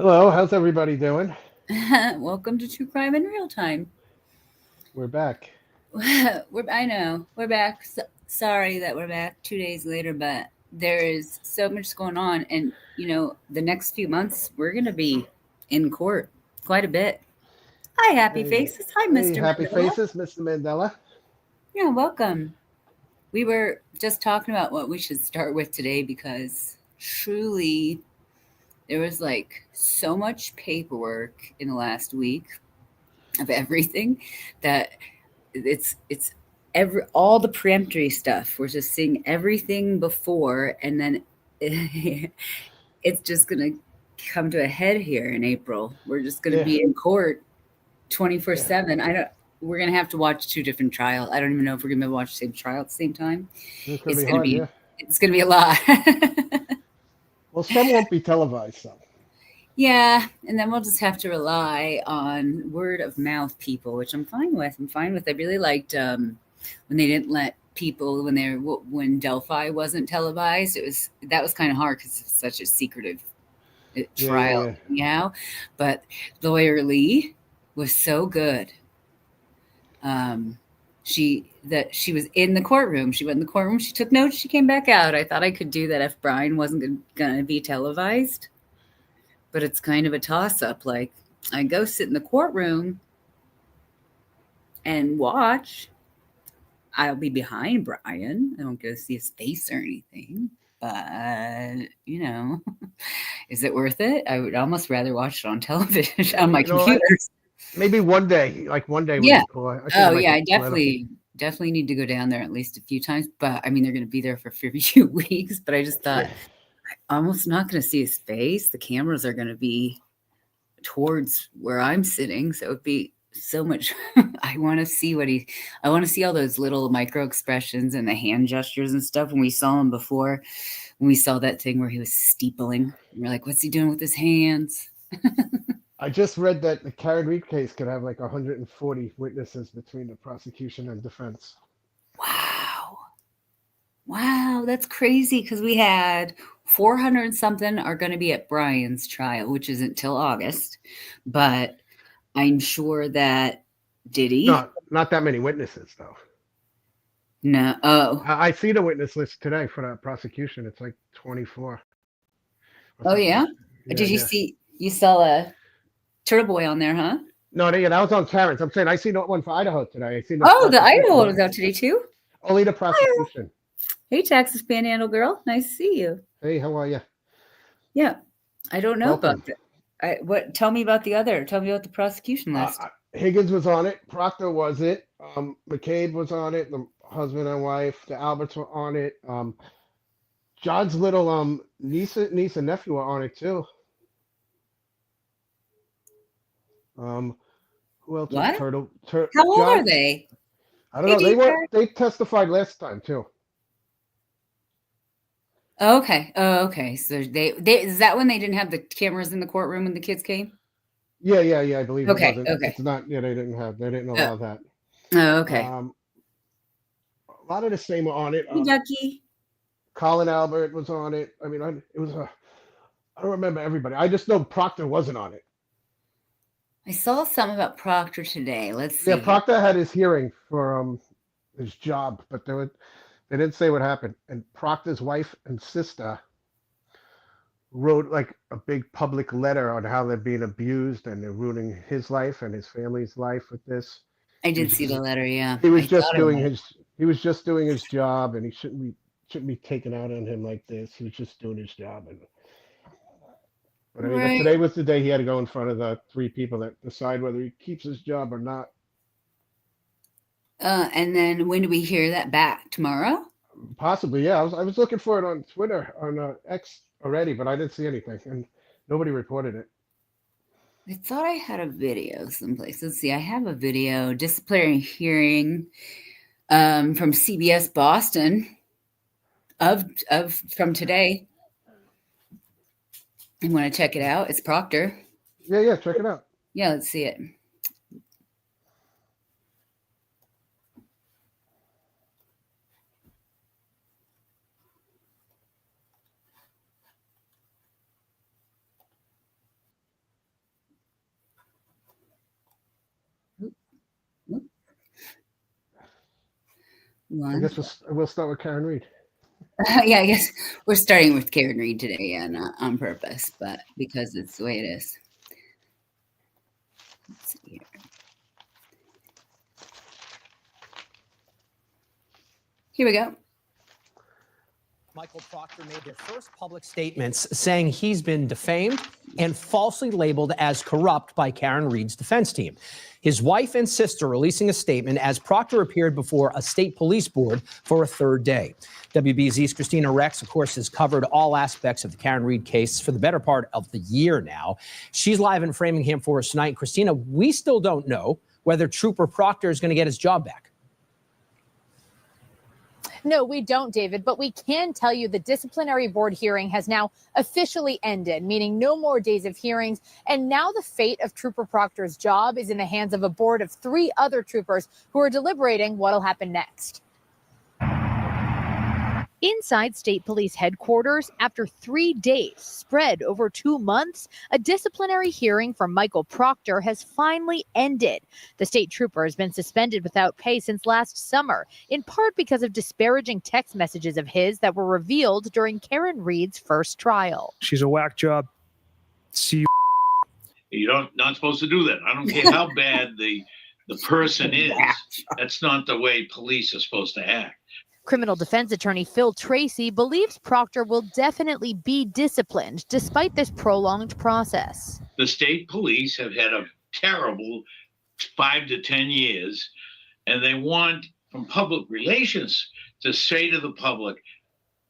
Hello, how's everybody doing? Welcome to True Crime in Real Time. We're back. I know we're back. Sorry that we're back 2 days later, but there is so much going on, and the next few months we're gonna be in court quite a bit. Hi, happy Hey, faces. Hi, hey, Mr. happy Mandela. faces, Mr. Mandela. Yeah, welcome. We were just talking about what we should start with today because truly there was like so much paperwork in the last week of everything that it's every all the preemptory stuff. We're just seeing everything before, and then it's just gonna come to a head here in April. We're just gonna Yeah, be in court twenty four yeah, seven. I don't. We're gonna have to watch two different trials. I don't even know if we're gonna watch the same trial at the same time. it's gonna It's be gonna hard. be Yeah. it's gonna be a lot. Well, some won't be televised, so Yeah, and then we'll just have to rely on word of mouth people, which I'm fine with. I'm fine with. I really liked when they didn't let people when Delphi wasn't televised. That was kind of hard because it's such a secretive yeah, yeah, trial, yeah. anyhow. But lawyer Lee was so good. Um, she was in the courtroom. She went in the courtroom. She took notes. She came back out. I thought I could do that if Bryan wasn't going to be televised, but it's kind of a toss up. Like, I go sit in the courtroom and watch. I'll be behind Bryan. I don't get to see his face or anything. But, is it worth it? I would almost rather watch it on television, on my You know, computer. maybe one day would Yeah. be cool. I think I Oh, might yeah. get I a little. definitely need to go down there at least a few times. But I mean, they're going to be there for a few weeks. But I just thought, Yeah, almost not going to see his face. The cameras are going to be towards where I'm sitting, so it'd be so much. I want to see I want to see all those little micro expressions and the hand gestures and stuff. When we saw him before, when we saw that thing where he was steepling, we're like, what's he doing with his hands? I just read that the Karen Reed case could have like 140 witnesses between the prosecution and defense. Wow. Wow, that's crazy because we had 400 and something are going to be at Bryan's trial, which isn't till August. But I'm sure that, did he? Not that many witnesses though. No. Oh, I see the witness list today for the prosecution. It's like 24 or oh, something. yeah. Yeah, Did you yeah. see, you saw a Turtle Boy on there, huh? No, yeah, that was on Karen's. I'm saying I seen one for Idaho today. I seen the Oh, the prosecution Idaho one. was out today too. Only the prosecution. Hey, Texas Panhandle girl, nice to see you. Hey, how are you? Yeah, I don't know about Welcome. that. What? Tell me about the other. Tell me about the prosecution list. Higgins was on it. Proctor was it. McCabe was on it. The husband and wife. The Alberts were on it. John's little niece and nephew were on it too. Um, who else was What? How old are John? they? I don't Hey, know. Deeper. They testified last time too. Oh, okay. Oh, okay. So they is that when they didn't have the cameras in the courtroom when the kids came? Yeah, yeah, yeah. I believe it Okay. wasn't. Okay. It's not. Yeah, they didn't Oh, allow that. oh, okay. Um, a lot of the same were on it. Hey, Ducky. Colin Albert was on it. I mean, it was a. I don't remember everybody. I just know Proctor wasn't on it. I saw something about Proctor today. Let's Yeah, see here. Proctor had his hearing for his job, but they didn't say what happened. And Proctor's wife and sister wrote like a big public letter on how they're being abused and they're ruining his life and his family's life with this. I He did was see just, the letter. Yeah, he I was just thought I doing read it. his job, and he shouldn't be taken out on him like this. He was just doing his job. But I mean, Right. today was the day he had to go in front of the three people that decide whether he keeps his job or not. And then when do we hear that back? Tomorrow? Possibly, yeah. I was looking for it on Twitter on X already, but I didn't see anything, and nobody reported it. I thought I had a video someplace. Let's see. I have a video, disciplinary hearing from CBS Boston of from today. You want to check it out? It's Proctor. Yeah, yeah. Check it out. Yeah, let's see it. I one. guess we'll start with Karen Reed. Yeah, I guess we're starting with Karen Reed today, and on purpose, but because it's the way it is. Let's see here. Here we go. Michael Proctor made their first public statements saying he's been defamed and falsely labeled as corrupt by Karen Reed's defense team. His wife and sister releasing a statement as Proctor appeared before a state police board for a third day. WBZ's Christina Rex, of course, has covered all aspects of the Karen Reed case for the better part of the year now. She's live in Framingham for us tonight. Christina, we still don't know whether Trooper Proctor is going to get his job back. No, we don't, David, but we can tell you the disciplinary board hearing has now officially ended, meaning no more days of hearings. And now the fate of Trooper Proctor's job is in the hands of a board of 3 other troopers who are deliberating what'll happen next. Inside State Police headquarters, after 3 days spread over 2 months, a disciplinary hearing for Michael Proctor has finally ended. The state trooper has been suspended without pay since last summer, in part because of disparaging text messages of his that were revealed during Karen Reed's first trial. She's a whack job. See you. You're not supposed to do that. I don't care how bad the person is. That's not the way police are supposed to act. Criminal defense attorney Phil Tracy believes Proctor will definitely be disciplined despite this prolonged process. The state police have had a terrible 5 to 10 years, and they want from public relations to say to the public,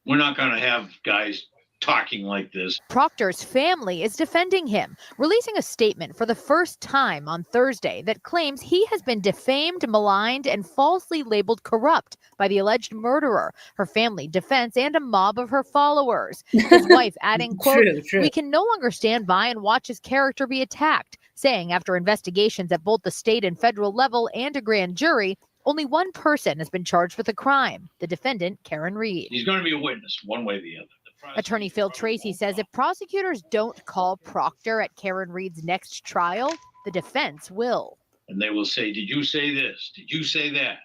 we're not going to have guys talking like this. Proctor's family is defending him, releasing a statement for the first time on Thursday that claims he has been defamed, maligned, and falsely labeled corrupt by the alleged murderer, her family, defense, and a mob of her followers. His wife adding, quote, "We can no longer stand by and watch his character be attacked," saying after investigations at both the state and federal level and a grand jury, only one person has been charged with a crime, the defendant, Karen Reed. He's going to be a witness one way or the other. Attorney Phil Tracy says if prosecutors don't call Proctor at Karen Reed's next trial, the defense will. And they will say, did you say this? Did you say that?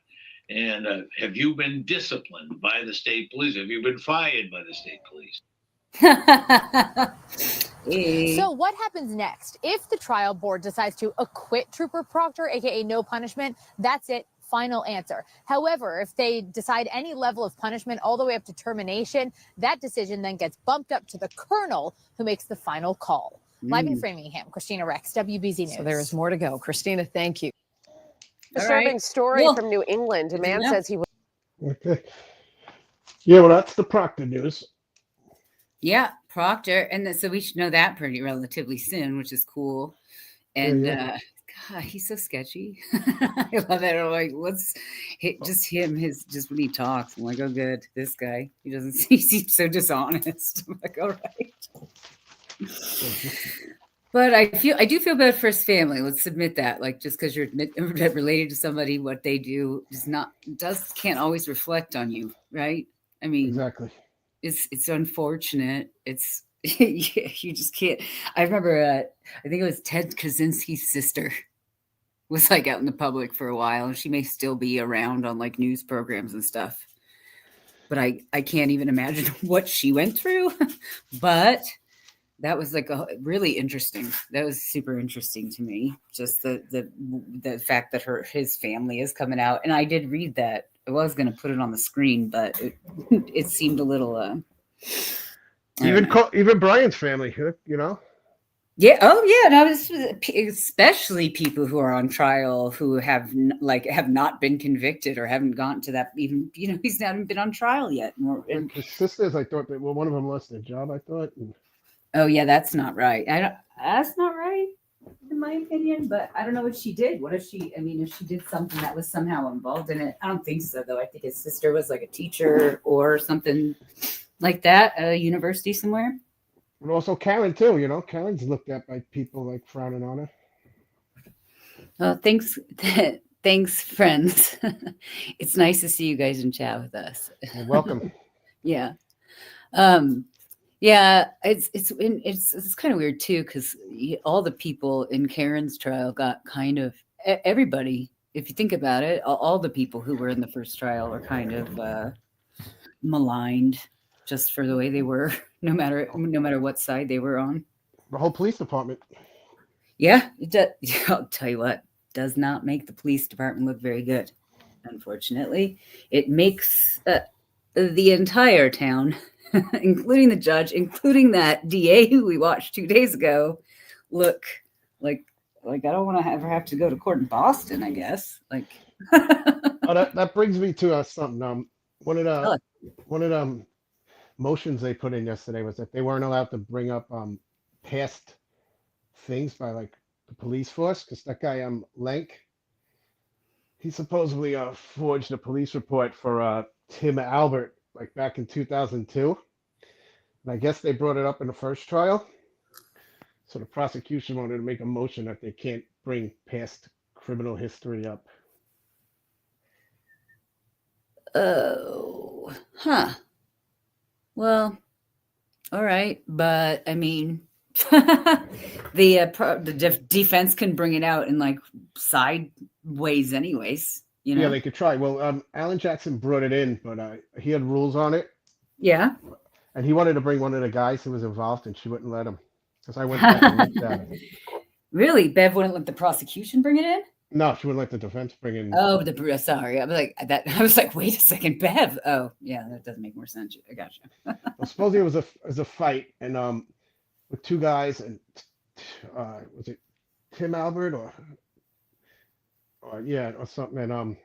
And have you been disciplined by the state police? Have you been fired by the state police? So what happens next? If the trial board decides to acquit Trooper Proctor, aka no punishment, that's it. Final answer. However, if they decide any level of punishment all the way up to termination, that decision then gets bumped up to the colonel who makes the final call. Live in Framingham, Christina Rex, WBZ News. So there is more to go. Christina, thank you. Disturbing story from New England. A man says he was. Okay. Yeah, well, that's the Proctor news. Yeah, Proctor. And so we should know that pretty relatively soon, which is cool. And God, he's so sketchy. I love it. I'm like, just him, just when he talks. I'm like, oh, good. This guy, he seems so dishonest. I'm like, all right. But I do feel bad for his family. Let's admit that. Like, just because you're related to somebody, what they do can't always reflect on you, right? I mean, Exactly. It's unfortunate. You just can't. I remember, I think it was Ted Kaczynski's sister was like out in the public for a while, and she may still be around on like news programs and stuff. But I can't even imagine what she went through. But that was like really interesting. That was super interesting to me. Just the fact that his family is coming out, and I did read that. I was going to put it on the screen, but it seemed a little. Even Brian's family, you know. Yeah. Oh, yeah. No, especially people who are on trial who have not been convicted or haven't gotten to that. Even he's not been on trial yet. And his sisters, I thought one of them lost their job. I thought. Oh yeah, that's not right. That's not right, in my opinion. But I don't know what she did. What if she? I mean, if she did something that was somehow involved in it, I don't think so. Though I think his sister was like a teacher or something like that at a university somewhere. And also Karen too, Karen's looked at by people like frowning on her. Well, thanks, friends. It's nice to see you guys in chat with us. You're welcome. Yeah. Yeah, it's kind of weird too, because all the people in Karen's trial got everybody if you think about it, all the people who were in the first trial are kind of maligned just for the way they were, no matter what side they were on. The whole police department. Yeah, I'll tell you what, does not make the police department look very good. Unfortunately, it makes the entire town, including the judge, including that DA who we watched 2 days ago, look like I don't want to ever have to go to court in Boston, I guess. Like, Oh, that brings me to something. One of the motions they put in yesterday was that they weren't allowed to bring up past things by like the police force, because that guy Lenk, he supposedly forged a police report for Tim Albert like back in 2002, and I guess they brought it up in the first trial. So the prosecution wanted to make a motion that they can't bring past criminal history up. oh, huh. Well, all right, but I mean, the defense can bring it out in like sideways, anyways. You know? Yeah, they could try. Well, Alan Jackson brought it in, but he had rules on it, Yeah. and he wanted to bring one of the guys who was involved, and she wouldn't let him. Because I went back and looked at it. Really, Bev wouldn't let the prosecution bring it in. No, she wouldn't let the defense bring in. Oh, sorry. I was like that. I was like, wait a second, Bev. Oh, yeah, that doesn't make more sense. I gotcha. Well, supposedly it was a fight, and with two guys, and was it Tim Albert or something, and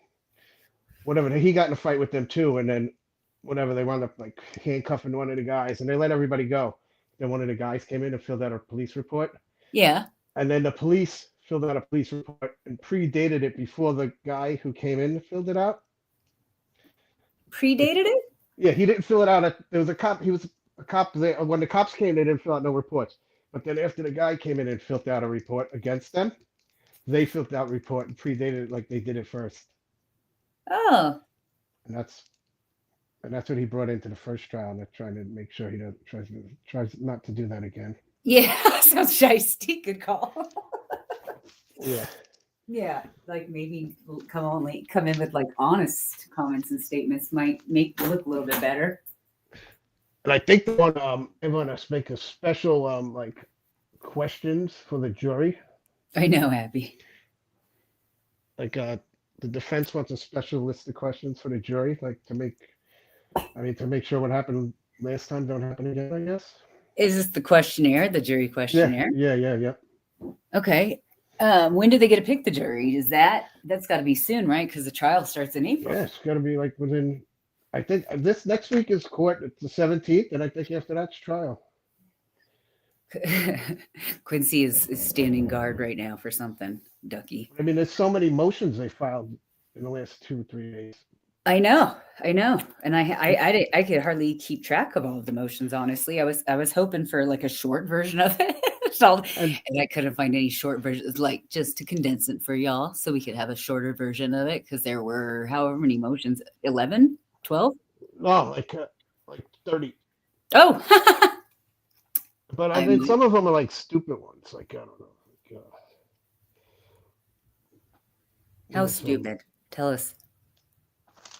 whatever, he got in a fight with them too, and then whatever, they wound up like handcuffing one of the guys, and they let everybody go. Then one of the guys came in and filled out a police report, Yeah. and then the police filled out a police report and predated it before the guy who came in filled it out. Predated it? Yeah, he didn't fill it out. There was a cop. He was a cop there. When the cops came, they didn't fill out no reports. But then after the guy came in and filled out a report against them, they filled out a report and predated it like they did it first. Oh. And that's what he brought into the first trial. And they're trying to make sure he tries not to do that again. Yeah, sounds shiesty. Good call. Yeah. Yeah, like maybe come in with like honest comments and statements might make it look a little bit better. And I think they want to make a special like questions for the jury. I know, Abby. Like the defense wants a special list of questions for the jury, like to make sure what happened last time don't happen again, I guess. Is this the questionnaire, the jury questionnaire? Yeah. Okay. When do they get to pick the jury? That's got to be soon, right? Because the trial starts in April. Yeah, it's got to be like within. I think this next week is court. It's the 17th, and I think after that's trial. Quincy is standing guard right now for something, Ducky. I mean, there's so many motions they filed in the last 2 or 3 days. I know, and I could hardly keep track of all of the motions. Honestly, I was hoping for like a short version of it, and I couldn't find any short versions. Like just to condense it for y'all, so we could have a shorter version of it, because there were however many motions, 11, 12? No, like 30. Oh, but I mean, some of them are like stupid ones. Like I don't know. how stupid? Tell us.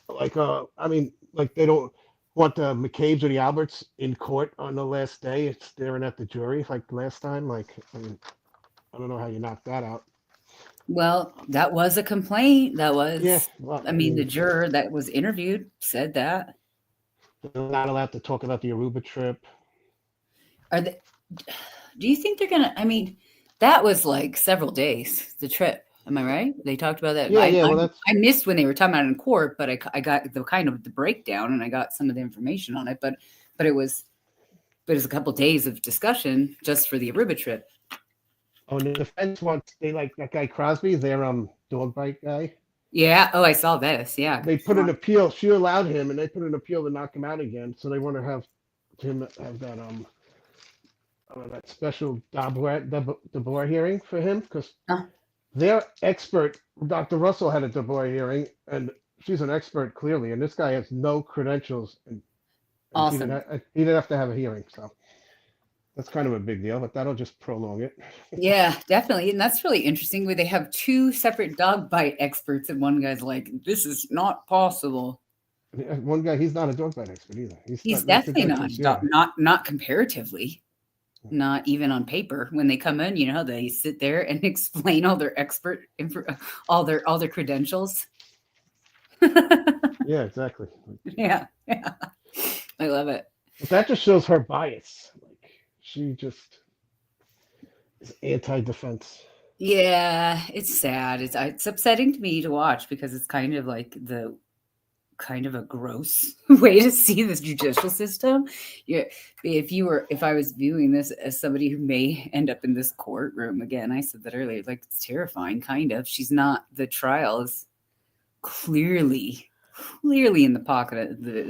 Like I mean, like they don't want the McCabe's or the Alberts in court on the last day. It's staring at the jury like last time. Like I mean, I don't know how you knock that out. Well, that was a complaint. That was, yeah. Well, I mean, the juror that was interviewed said that. They're not allowed to talk about the Aruba trip. Do you think they're gonna? I mean, that was like several days. The trip. Am I right? They talked about that. Yeah, I missed when they were talking about it in court, but I got the kind of the breakdown, and I got some of the information on it. But it was a couple days of discussion just for the Riibe trip. Oh, and the defense wants, they like that guy Crosby, their dog bite guy. Yeah. Oh, I saw this. Yeah. They put an appeal. She allowed him, and they put an appeal to knock him out again. So they want to have him have that special Deborah hearing for him, because their expert, Dr. Russell, had a Deborah hearing, and she's an expert clearly, and this guy has no credentials. And Awesome. he didn't have to have a hearing. So, Well, That's kind of a big deal, but that'll just prolong it. Yeah, definitely. And that's really interesting where they have two separate dog bite experts, and one guy's like, this is not possible. One guy, he's not a dog bite expert either. He's not the definitely judges, not comparatively, not even on paper. When they come in, they sit there and explain all their all their credentials. Yeah, exactly. Yeah. I love it. But that just shows her bias. Like she just is anti-defense. Yeah, it's sad. It's upsetting to me to watch because it's kind of like kind of a gross way to see this judicial system. Yeah, if I was viewing this as somebody who may end up in this courtroom again, I said that earlier, like it's terrifying, kind of. The trial is clearly in the pocket of the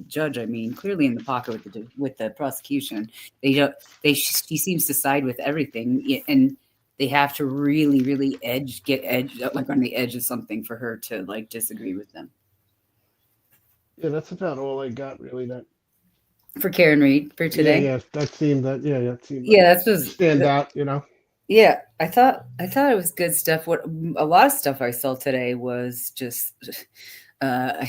judge, clearly in the pocket with the prosecution. She seems to side with everything, and they have to really get like on the edge of something for her to like disagree with them. Yeah, that's about all I got really. That for Karen Reed for today. Yeah, that seemed that was stand out. Yeah, I thought it was good stuff. What a lot of stuff I saw today was just. I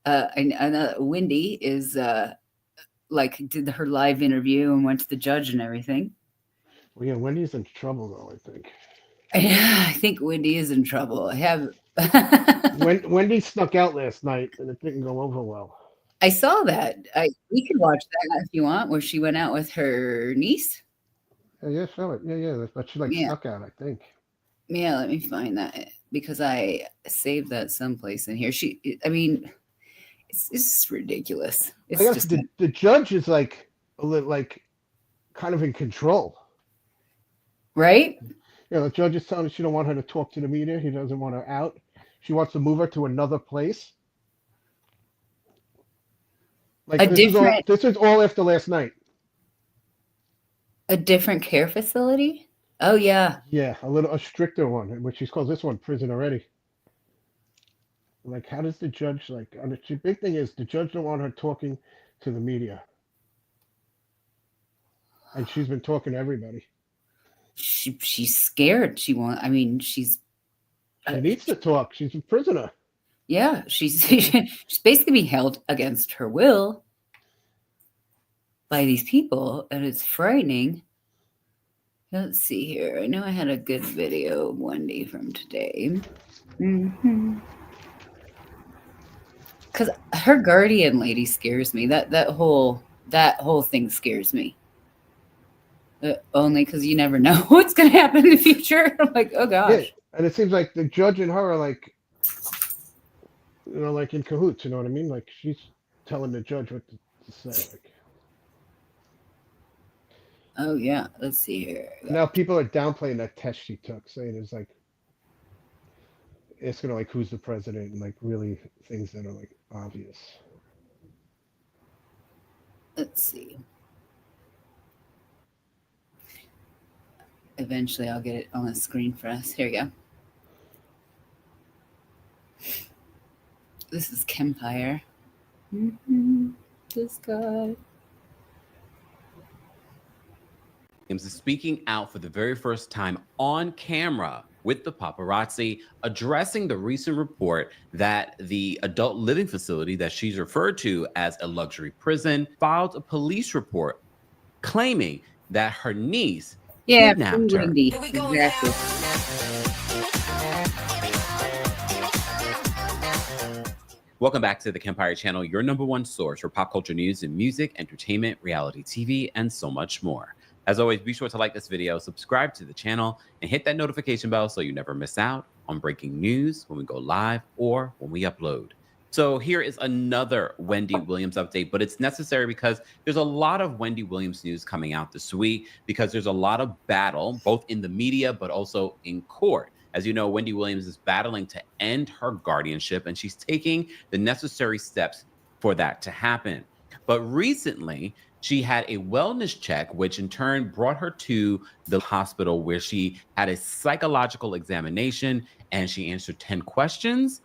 know Wendy is did her live interview and went to the judge and everything. Well, yeah, Wendy's in trouble though. I think. Yeah, I think Wendy is in trouble. I have. Wendy snuck out last night and it didn't go over well. I saw that. We could watch that if you want, where she went out with her niece. Yeah, show it. Yeah. But she snuck out, I think. Yeah, let me find that because I saved that someplace in here. It's ridiculous. It's I guess the judge is like a little kind of in control, right? Yeah, the judge is telling her she don't want her to talk to the media. He doesn't want her out. She wants to move her to another place. This is all after last night. A different care facility? Oh yeah. Yeah, a stricter one, which she calls this one prison already. Like, how does the judge the big thing is the judge don't want her talking to the media. And she's been talking to everybody. She's scared. She needs to talk. She's a prisoner. Yeah, she's basically being held against her will by these people, and it's frightening. Let's see here. I know I had a good video of Wendy from today. Because her guardian lady scares me. That whole thing scares me. Only because you never know what's going to happen in the future. I'm like, oh gosh. Yeah, and it seems like the judge and her are in cahoots. You know what I mean? Like she's telling the judge what to say. Oh yeah, let's see here. Now people are downplaying that test she took, saying it's asking her who's the president and really things that are obvious. Let's see. Eventually I'll get it on the screen for us. Here we go. This is Kempire. This guy. Is speaking out for the very first time on camera with the paparazzi, addressing the recent report that the adult living facility that she's referred to as a luxury prison filed a police report claiming that her niece kidnapped her. Exactly. Welcome back to the Kempire channel, your #1 source for pop culture news and music, entertainment, reality TV, and so much more. As always, be sure to like this video, subscribe to the channel, and hit that notification bell so you never miss out on breaking news when we go live or when we upload. So here is another Wendy Williams update, but it's necessary because there's a lot of Wendy Williams news coming out this week because there's a lot of battle, both in the media, but also in court. As you know, Wendy Williams is battling to end her guardianship, and she's taking the necessary steps for that to happen. But recently, she had a wellness check, which in turn brought her to the hospital where she had a psychological examination and she answered 10 questions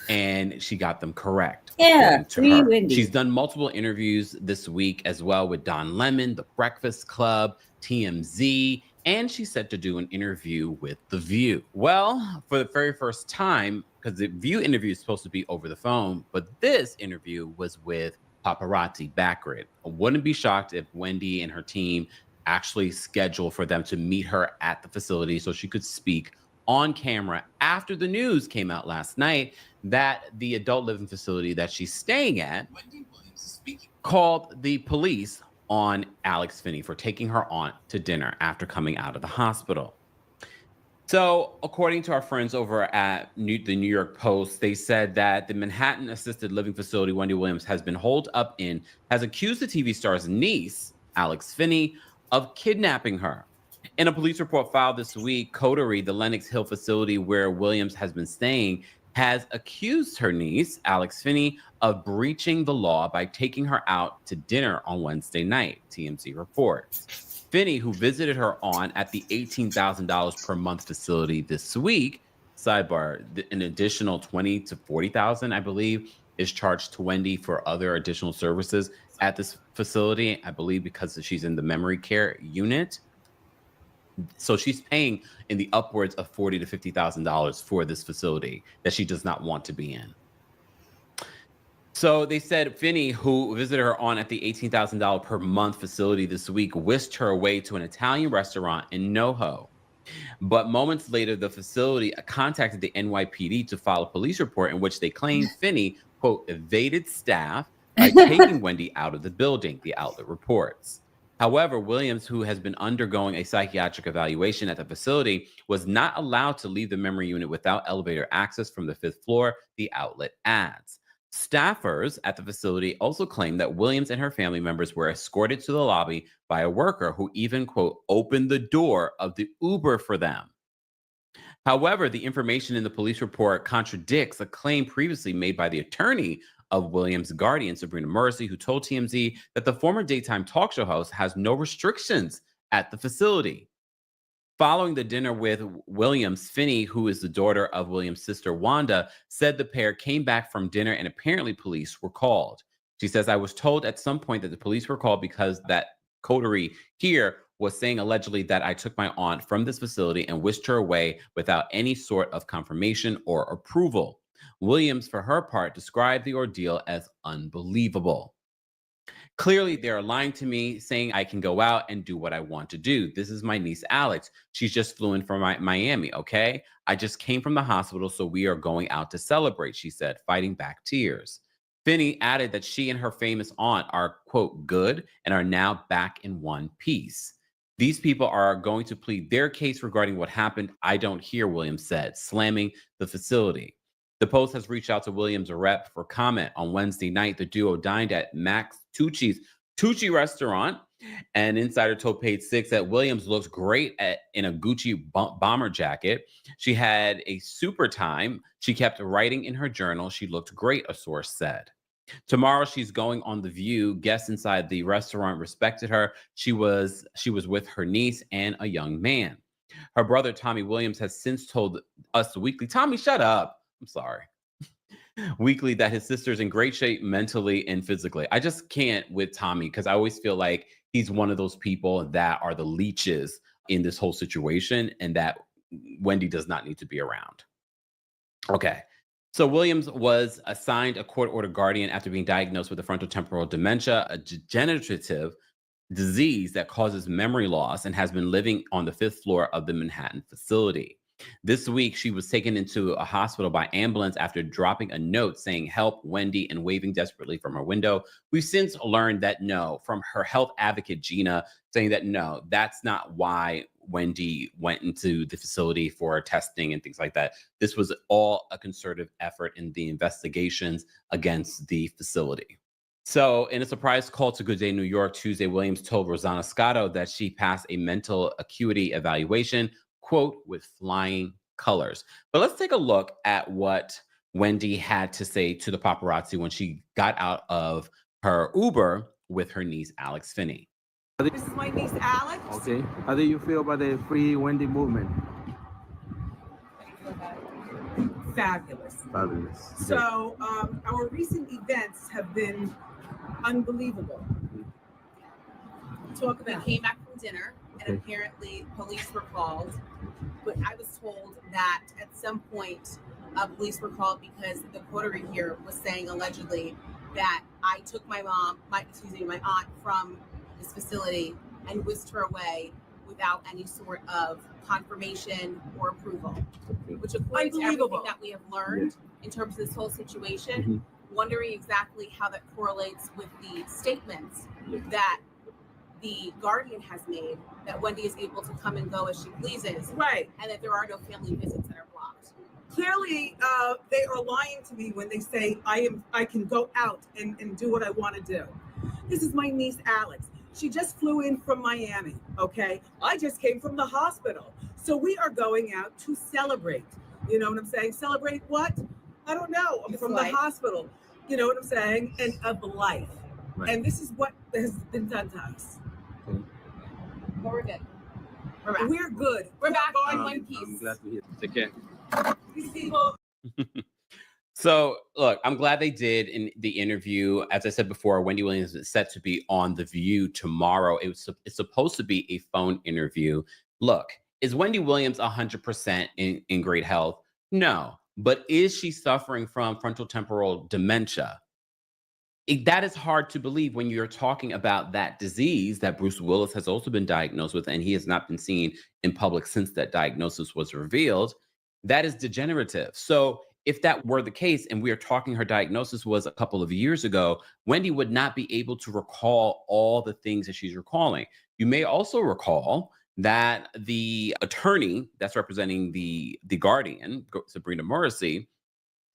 and she got them correct. Yeah, according to free her. Wendy. She's done multiple interviews this week as well with Don Lemon, The Breakfast Club, TMZ, and she's set to do an interview with The View. Well, for the very first time, because the View interview is supposed to be over the phone, but this interview was with paparazzi backgrid. I wouldn't be shocked if Wendy and her team actually scheduled for them to meet her at the facility so she could speak on camera after the news came out last night that the adult living facility that she's staying at called the police on Alex Finney for taking her aunt to dinner after coming out of the hospital. So according to our friends over at the New York Post, they said that the Manhattan assisted living facility Wendy Williams has been holed up in has accused the TV star's niece, Alex Finney, of kidnapping her. In a police report filed this week, Coterie, the Lenox Hill facility where Williams has been staying, has accused her niece, Alex Finney, of breaching the law by taking her out to dinner on Wednesday night, TMZ reports. Finney, who visited her aunt at the $18,000 per month facility this week, sidebar, an additional $20,000 to $40,000, I believe, is charged to Wendy for other additional services at this facility, I believe because she's in the memory care unit. So she's paying in the upwards of $40,000 to $50,000 for this facility that she does not want to be in. So they said Finney, who visited her aunt at the $18,000 per month facility this week, whisked her away to an Italian restaurant in NoHo. But moments later, the facility contacted the NYPD to file a police report in which they claimed Finney, quote, evaded staff by taking Wendy out of the building, the outlet reports. However, Williams, who has been undergoing a psychiatric evaluation at the facility, was not allowed to leave the memory unit without elevator access from the 5th floor, the outlet adds. Staffers at the facility also claimed that Williams and her family members were escorted to the lobby by a worker who even, quote, opened the door of the Uber for them. However, the information in the police report contradicts a claim previously made by the attorney of Williams' guardian, Sabrina Morrissey, who told TMZ that the former daytime talk show host has no restrictions at the facility. Following the dinner with Williams, Finney, who is the daughter of Williams' sister Wanda, said the pair came back from dinner and apparently police were called. She says, I was told at some point that the police were called because that coterie here was saying allegedly that I took my aunt from this facility and whisked her away without any sort of confirmation or approval. Williams, for her part, described the ordeal as unbelievable. Clearly, they're lying to me, saying I can go out and do what I want to do. This is my niece, Alex. She's just flew in from Miami, okay? I just came from the hospital, so we are going out to celebrate, she said, fighting back tears. Finney added that she and her famous aunt are, quote, good and are now back in one piece. These people are going to plead their case regarding what happened. I don't hear, Williams said, slamming the facility. The Post has reached out to Williams' rep for comment. On Wednesday night, the duo dined at Max Tucci's Tucci restaurant. An insider told Page Six that Williams looked great in a Gucci bomber jacket. She had a super time. She kept writing in her journal. She looked great, a source said. Tomorrow, she's going on The View. Guests inside the restaurant respected her. She was with her niece and a young man. Her brother, Tommy Williams, has since told Us Weekly, Tommy, shut up. I'm sorry. Weekly, that his sister's in great shape mentally and physically. I just can't with Tommy because I always feel like he's one of those people that are the leeches in this whole situation and that Wendy does not need to be around. Okay. So Williams was assigned a court-ordered guardian after being diagnosed with a frontotemporal dementia, a degenerative disease that causes memory loss, and has been living on the 5th floor of the Manhattan facility. This week, she was taken into a hospital by ambulance after dropping a note saying, help Wendy, and waving desperately from her window. We've since learned that no, from her health advocate, Gina, saying that no, that's not why Wendy went into the facility for testing and things like that. This was all a concerted effort in the investigations against the facility. So in a surprise call to Good Day New York Tuesday, Williams told Rosanna Scotto that she passed a mental acuity evaluation, quote, with flying colors. But let's take a look at what Wendy had to say to the paparazzi when she got out of her Uber with her niece, Alex Finney. This is my niece, Alex. Okay. How do you feel about the Free Wendy movement? fabulous. Fabulous. So our recent events have been unbelievable. Talk about came back from dinner and apparently police were called, but I was told that at some point police were called because the coterie here was saying allegedly that I took my aunt from this facility and whisked her away without any sort of confirmation or approval, which according to everything that we have learned in terms of this whole situation, wondering exactly how that correlates with the statements that the Guardian has made that Wendy is able to come and go as she pleases, right? And that there are no family visits that are blocked. Clearly, they are lying to me when they say I can go out and do what I want to do. This is my niece Alex. She just flew in from Miami. Okay, I just came from the hospital, so we are going out to celebrate. You know what I'm saying? Celebrate what? I don't know. I'm from the hospital. You know what I'm saying? And of life. Right. And this is what has been done to us. But we're good. We're back. We're good. We're back in one piece. I'm glad to hear. Take care. These people. So, look, I'm glad they did in the interview. As I said before, Wendy Williams is set to be on The View tomorrow. It's supposed to be a phone interview. Look, is Wendy Williams 100% in great health? No. But is she suffering from frontotemporal dementia? That is hard to believe when you're talking about that disease that Bruce Willis has also been diagnosed with, and he has not been seen in public since that diagnosis was revealed. That is degenerative. So if that were the case, and we are talking her diagnosis was a couple of years ago, Wendy would not be able to recall all the things that she's recalling. You may also recall that the attorney that's representing the Guardian, Sabrina Morrissey,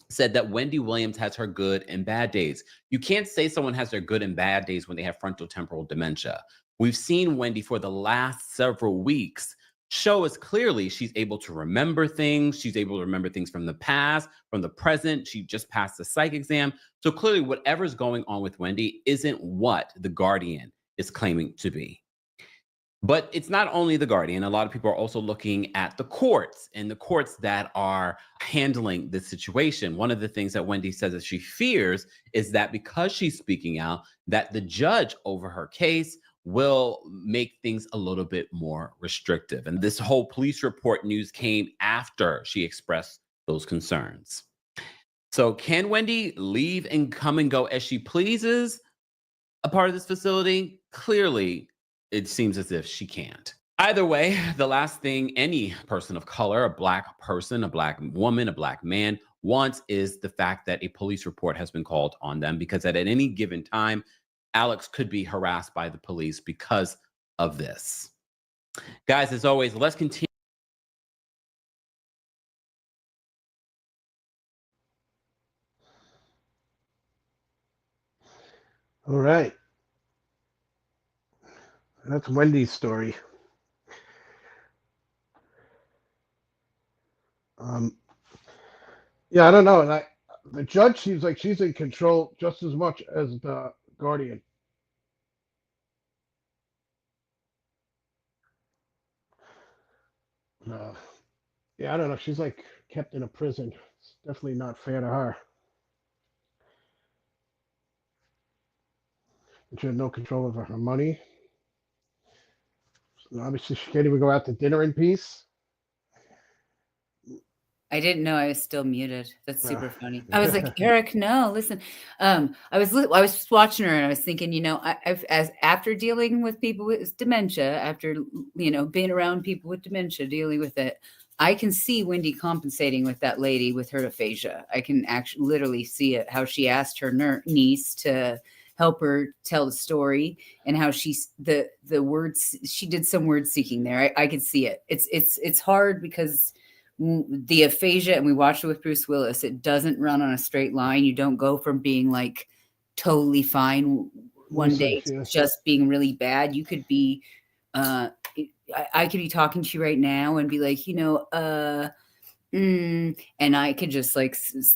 said that Wendy Williams has her good and bad days. You can't say someone has their good and bad days when they have frontotemporal dementia. We've seen Wendy for the last several weeks show us clearly she's able to remember things. She's able to remember things from the past, from the present. She just passed the psych exam. So clearly whatever's going on with Wendy isn't what the Guardian is claiming to be. But it's not only the Guardian. A lot of people are also looking at the courts and the courts that are handling this situation. One of the things that Wendy says that she fears is that because she's speaking out, that the judge over her case will make things a little bit more restrictive. And this whole police report news came after she expressed those concerns. So can Wendy leave and come and go as she pleases a part of this facility? Clearly, it seems as if she can't. Either way, the last thing any person of color, a Black person, a Black woman, a Black man wants is the fact that a police report has been called on them, because at any given time, Alex could be harassed by the police because of this. Guys, as always, let's continue. All right. That's Wendy's story. Yeah, I don't know. And the judge seems like she's in control just as much as the Guardian. Yeah, I don't know. She's like kept in a prison. It's definitely not fair to her. And she had no control over her money. Obviously, she can't even go out to dinner in peace. I didn't know I was still muted. That's super funny. I was like, Eric, no, listen. I was watching her and I was thinking, after dealing with people with dementia, after being around people with dementia, dealing with it, I can see Wendy compensating with that lady with her aphasia. I can actually literally see it. How she asked her niece to help her tell the story, and how the words, she did some word seeking there. I could see it. It's hard because the aphasia, and we watched it with Bruce Willis, it doesn't run on a straight line. You don't go from being like totally fine one day to just being really bad. You could be, I could be talking to you right now and be like, and I could just like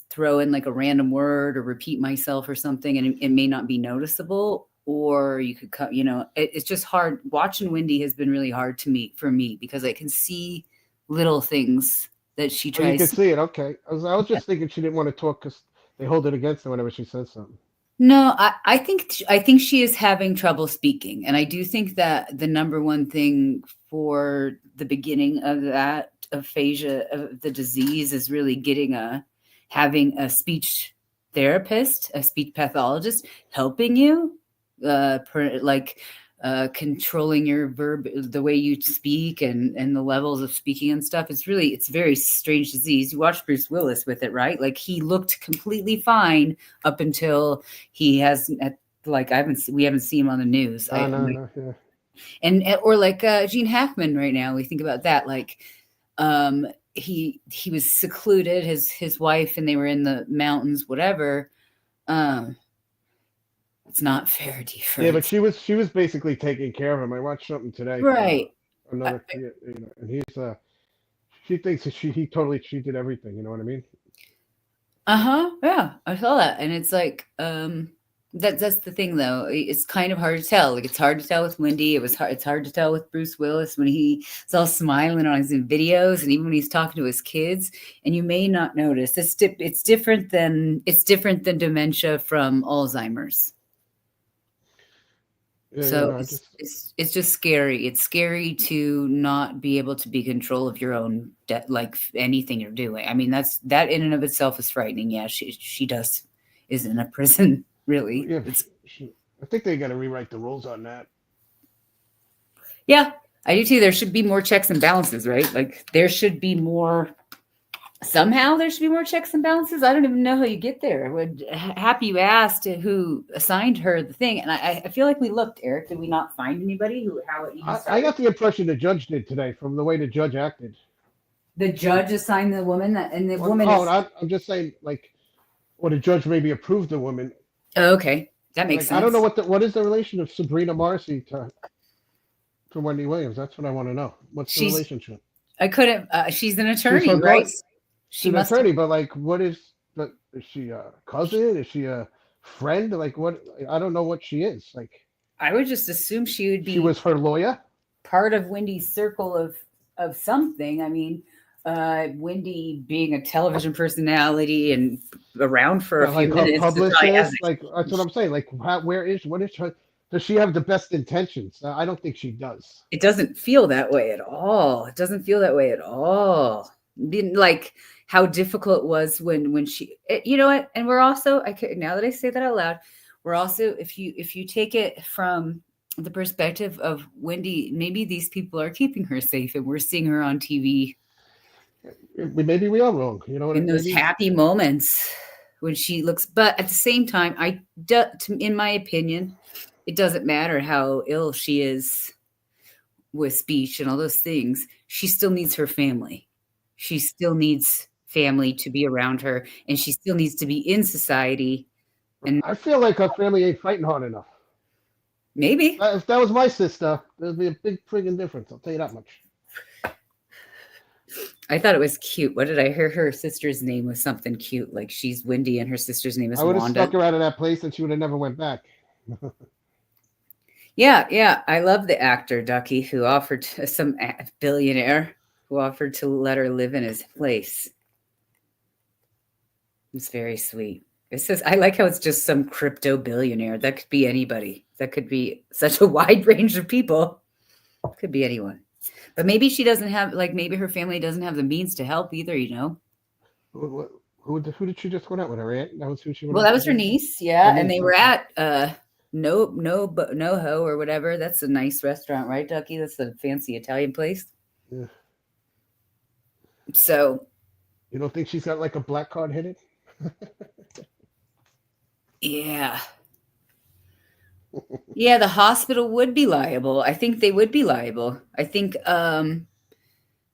throw in like a random word or repeat myself or something, and it may not be noticeable. Or you could cut, it's just hard. Watching Wendy has been really hard for me, because I can see little things that she Oh, you tries. could see it. Okay. I was just thinking she didn't want to talk because they hold it against her whenever she says something. No, I think she is having trouble speaking, and I do think that the number one thing for the beginning of that aphasia of the disease is really having a speech therapist, a speech pathologist helping you, controlling your verb, the way you speak, and the levels of speaking and stuff. It's a very strange disease. You watch Bruce Willis with it, right? Like he looked completely fine up until we haven't seen him on the news. No, yeah. And or like Gene Hackman right now. We think about that. Like he was secluded, his wife, and they were in the mountains, whatever. It's not fair, Defer. Yeah, but she was basically taking care of him. I watched something today. Right. Another, and he's she thinks that she did everything. You know what I mean? Yeah, I saw that, and it's like that's the thing though. It's kind of hard to tell. Like it's hard to tell with Wendy. It's hard to tell with Bruce Willis when he's all smiling on his videos, and even when he's talking to his kids. And you may not notice it's different than dementia from Alzheimer's. So it's just scary. It's scary to not be able to be in control of your own like anything you're doing. I mean, that in and of itself is frightening. Yeah, she is in a prison, really. Yeah, I think they got to rewrite the rules on that. Yeah, I do too. There should be more checks and balances, right? Like there should be more. Somehow there should be more checks and balances. I don't even know how you get there. Happy you asked who assigned her the thing. And I feel like we looked, Eric. Did we not find anybody I got the impression the judge did today from the way the judge acted. The judge assigned the woman woman. I'm just saying, like, or the judge maybe approved the woman. Oh, okay. That makes sense. I don't know what is the relation of Sabrina Marcy to Wendy Williams. That's what I want to know. What's the relationship? I couldn't. She's an attorney, right? She's an attorney, but like, is she a cousin? Is she a friend? Like, what? I don't know what she is. Like, I would just assume she would be. She was her lawyer. Part of Wendy's circle of something. I mean, Wendy being a television personality and around for a few minutes. Publicist, like that's what I'm saying. Like, what is her? Does she have the best intentions? I don't think she does. It doesn't feel that way at all. It doesn't feel that way at all. Like how difficult it was when she, you know what? And we're also, now that I say that out loud, we're also, if you take it from the perspective of Wendy, maybe these people are keeping her safe and we're seeing her on TV. Maybe we are wrong. You know, in those happy moments when she looks, but at the same time, in my opinion, it doesn't matter how ill she is with speech and all those things. She still needs her family. She still needs family to be around her, and she still needs to be in society. And I feel like her family ain't fighting hard enough. Maybe. If that was my sister, there'd be a big friggin' difference. I'll tell you that much. I thought it was cute. What did I hear? Her sister's name was something cute, like she's Wendy and her sister's name is Wanda. I would have stuck her out of that place and she would have never went back. Yeah. I love the actor, Ducky, who offered to some billionaire who offered to let her live in his place. It's very sweet. It says, I like how it's just some crypto billionaire. That could be anybody. That could be such a wide range of people. Could be anyone. But maybe she doesn't have, like, maybe her family doesn't have the means to help either, you know? Who did she just go out with? Her aunt? That was who she went. Well, that was her niece, yeah. And they were at NoHo or whatever. That's a nice restaurant, right, Ducky? That's a fancy Italian place. Yeah. So. You don't think she's got like a black card hidden? Yeah. Yeah, the hospital would be liable. I think they would be liable. I think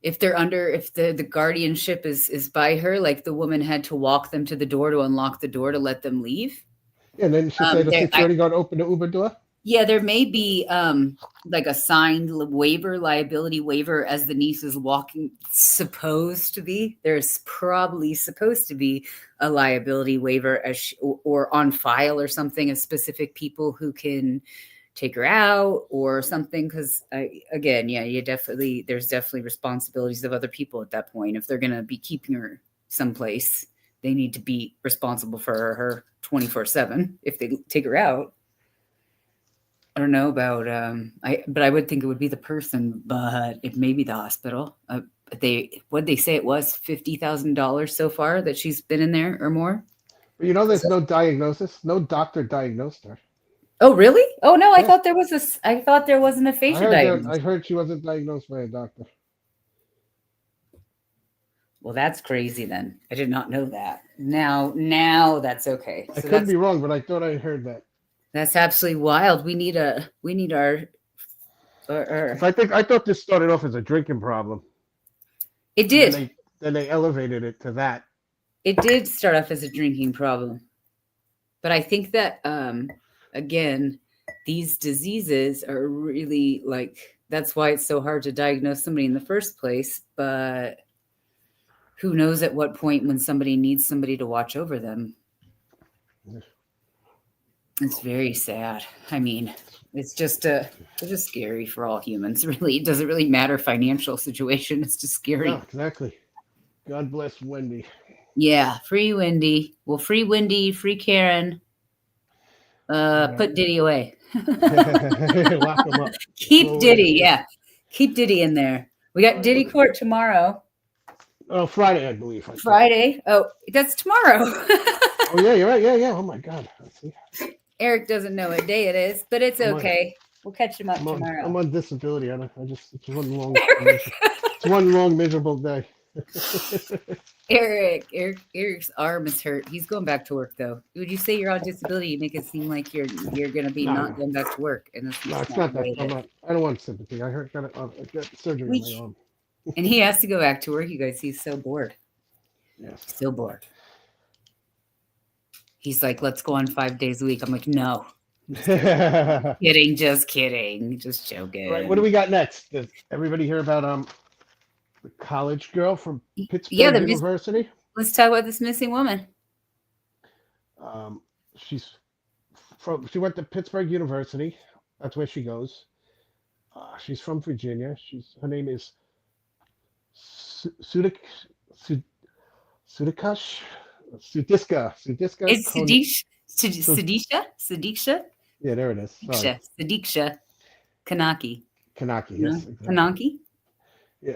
if the guardianship is by her, like the woman had to walk them to the door to unlock the door to let them leave. Yeah, and then she said the security guard opened the Uber door. Yeah, there may be like a signed liability waiver as the niece is walking. Supposed to be. There's probably supposed to be a liability waiver or on file or something of specific people who can take her out or something. Because again, yeah, there's definitely responsibilities of other people at that point. If they're going to be keeping her someplace, they need to be responsible for her 24/7 if they take her out. I don't know about but I would think it would be the person, but it may be the hospital. What'd they say it was $50,000 so far that she's been in there or more? But you know, there's no diagnosis. No doctor diagnosed her. Oh, really? Oh no, Yeah. I thought there wasn't a facial diagnosis. I heard she wasn't diagnosed by a doctor. Well, that's crazy then. I did not know that. Now that's okay. I could be wrong, but I thought I heard that. That's absolutely wild. We need our I thought this started off as a drinking problem. It did. Then they elevated it to that. It did start off as a drinking problem. But I think that again, these diseases are really that's why it's so hard to diagnose somebody in the first place, but who knows at what point when somebody needs somebody to watch over them. It's very sad. I mean, it's just scary for all humans. Really, it doesn't really matter financial situation. It's just scary. Yeah, exactly. God bless Wendy. Yeah, free Wendy. Well, free Wendy, free Karen. Put Diddy away. Lock him up. Keep Diddy. Yeah, keep Diddy in there. We got Diddy court tomorrow. Oh, Friday, I believe. Friday. Oh, that's tomorrow. Oh yeah, you're right. Yeah. Oh my God. Eric doesn't know what day it is, but it's okay. We'll catch him up tomorrow. I'm on disability. It's one long miserable day. Eric's arm is hurt. He's going back to work though. Would you say you're on disability? You make it seem like you're going to be not going back to work, and it's not that. I don't want sympathy. I got surgery on my arm. And he has to go back to work. You guys, he's so bored. Yes, so bored. He's like, let's go on 5 days a week. I'm like, no. Just kidding. Just joking. Right, what do we got next? Does everybody hear about the college girl from Pittsburgh University? Let's talk about this missing woman. She went to Pittsburgh University. That's where she goes. She's from Virginia. Her name is Sudiksha. It's Sudiksha? Yeah, there it is. Sudiksha Konanki. Konanki, yes. Exactly. Konanki? Yeah.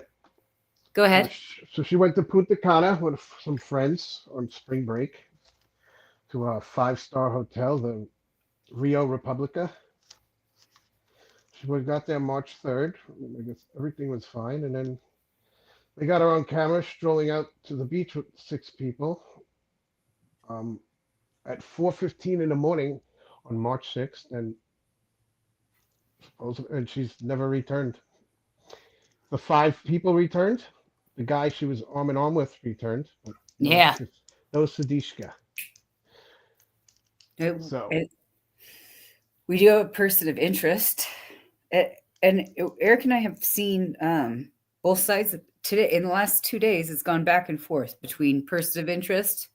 Go ahead. So she went to Punta Cana with some friends on spring break to a 5-star hotel, the Rio Republica. She got there March 3rd. I guess everything was fine. And then they got her on camera strolling out to the beach with 6 people. At 4:15 in the morning on March 6th, and she's never returned. The 5 people returned. The guy she was arm in arm with returned. No Sudiksha. We do have a person of interest, and Eric and I have seen both sides today. In the last 2 days, it's gone back and forth between person of interest,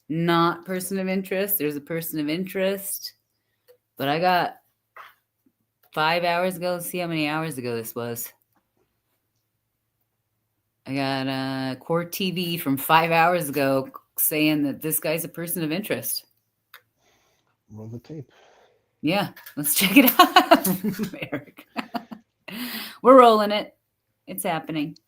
not person of interest. There's a person of interest, but I got 5 hours ago. Let's see how many hours ago this was. I got Court TV from 5 hours ago saying that this guy's a person of interest. Roll the tape. Yeah, let's check it out, Eric. We're rolling it. It's happening.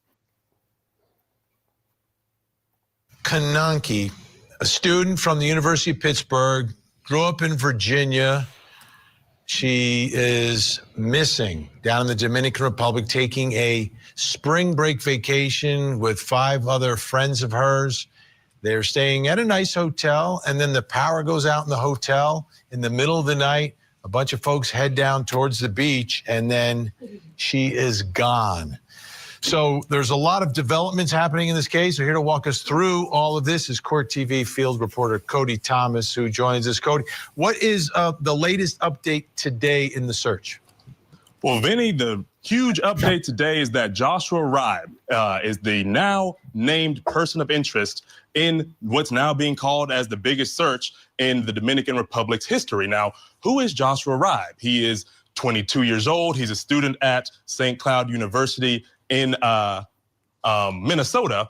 Konanki, a student from the University of Pittsburgh, grew up in Virginia. She is missing down in the Dominican Republic, taking a spring break vacation with 5 other friends of hers. They're staying at a nice hotel, and then the power goes out in the hotel in the middle of the night. A bunch of folks head down towards the beach, and then she is gone. So there's a lot of developments happening in this case. So here to walk us through all of this is Court TV field reporter Cody Thomas, who joins us. Cody, what is the latest update today in the search? Well, Vinny, the huge update today is that Joshua Riibe is the now named person of interest in what's now being called as the biggest search in the Dominican Republic's history. Now, who is Joshua Riibe? He is 22 years old. He's a student at St. Cloud University in Minnesota.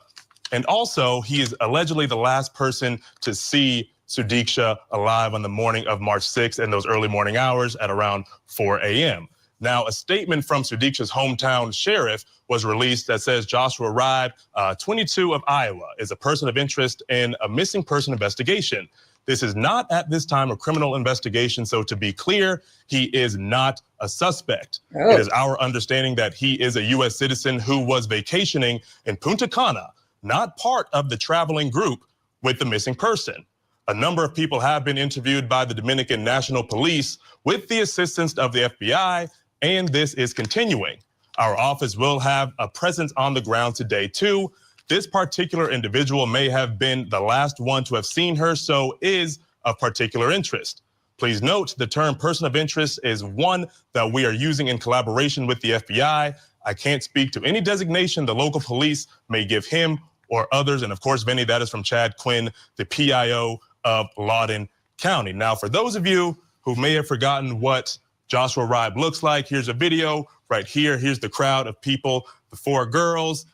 And also, he is allegedly the last person to see Sudiksha alive on the morning of March 6th in those early morning hours at around 4 a.m. Now, a statement from Sudiksha's hometown sheriff was released that says Joshua Riibe, 22 of Iowa, is a person of interest in a missing person investigation. This is not at this time a criminal investigation, so to be clear, he is not a suspect. It is our understanding that he is a U.S. citizen who was vacationing in Punta Cana, not part of the traveling group with the missing person. A number of people have been interviewed by the Dominican National Police with the assistance of the FBI, and this is continuing. Our office will have a presence on the ground today too. This particular individual may have been the last one to have seen her, so is of particular interest. Please note the term person of interest is one that we are using in collaboration with the FBI. I can't speak to any designation the local police may give him or others. And of course, Vinny, that is from Chad Quinn, the PIO of Loudoun County. Now, for those of you who may have forgotten what Joshua Riibe looks like, here's a video right here. Here's the crowd of people, the four girls.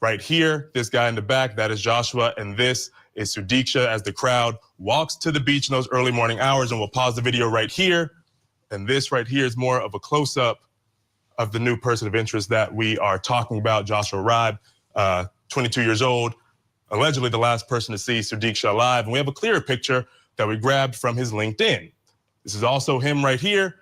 Right here, this guy in the back, that is Joshua, and this is Sudiksha as the crowd walks to the beach in those early morning hours. And we'll pause the video right here. And this right here is more of a close-up of the new person of interest that we are talking about, Joshua Riibe, 22 years old, allegedly the last person to see Sudiksha alive. And we have a clearer picture that we grabbed from his LinkedIn. This is also him right here.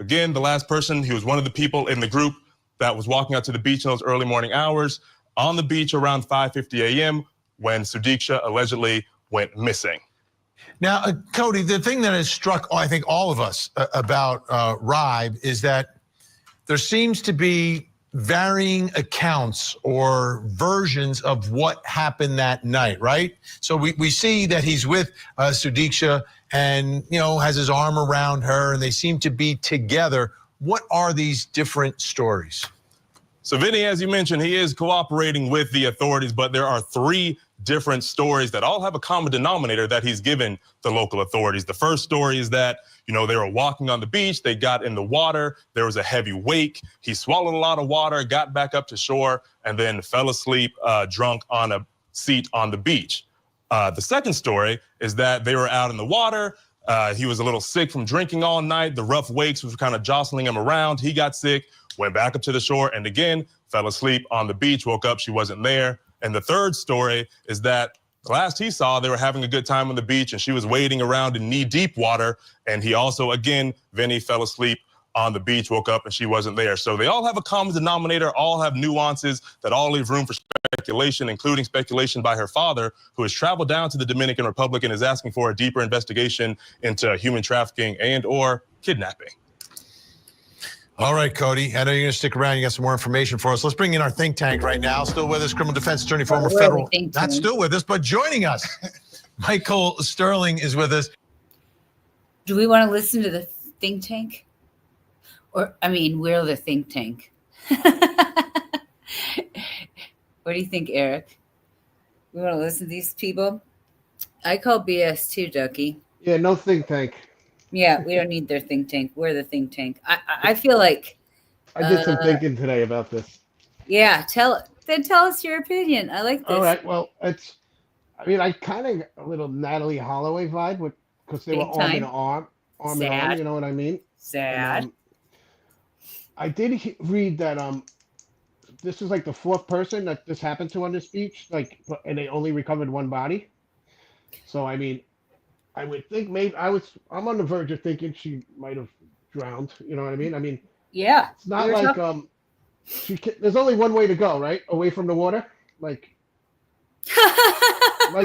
Again, the last person, he was one of the people in the group that was walking out to the beach in those early morning hours on the beach around 5:50 a.m. when Sudiksha allegedly went missing. Now, Cody, the thing that has struck, I think, all of us about Riibe is that there seems to be varying accounts or versions of what happened that night, right? So we see that he's with Sudiksha and, you know, has his arm around her and they seem to be together. What are these different stories? So Vinny, as you mentioned, he is cooperating with the authorities, but there are three different stories that all have a common denominator that he's given the local authorities. The first story is that, you know, they were walking on the beach, they got in the water, there was a heavy wake, he swallowed a lot of water, got back up to shore, and then fell asleep drunk on a seat on the beach. The second story is that they were out in the water, he was a little sick from drinking all night, the rough wakes was kind of jostling him around, he got sick, went back up to the shore, and again, fell asleep on the beach, woke up, she wasn't there. And the third story is that the last he saw, they were having a good time on the beach and she was wading around in knee-deep water. And he also, again, Vinny fell asleep on the beach, woke up and she wasn't there. So they all have a common denominator, all have nuances that all leave room for speculation, including speculation by her father, who has traveled down to the Dominican Republic and is asking for a deeper investigation into human trafficking and or kidnapping. All right, Cody, I know you're going to stick around. You got some more information for us. Let's bring in our think tank right now. Still with us, criminal defense attorney, former federal, not still with us, but joining us. Michael Sterling is with us. Do we want to listen to the think tank? Or, I mean, we're the think tank. What do you think, Eric? We want to listen to these people? I call BS too, Ducky. Yeah, no think tank. Yeah, we don't need their think tank. We're the think tank. I feel like I did some thinking today about this. Yeah, tell us your opinion. I like this. All right. Well, I kind of got a little Natalee Holloway vibe because they were arm in arm, you know what I mean? Sad. And, I did read that this is like the fourth person that this happened to on this beach, and they only recovered one body. So I mean, I would think maybe I'm on the verge of thinking she might have drowned. You know what I mean? I mean, yeah. It's not like there's only one way to go, right? Away from the water, right? No,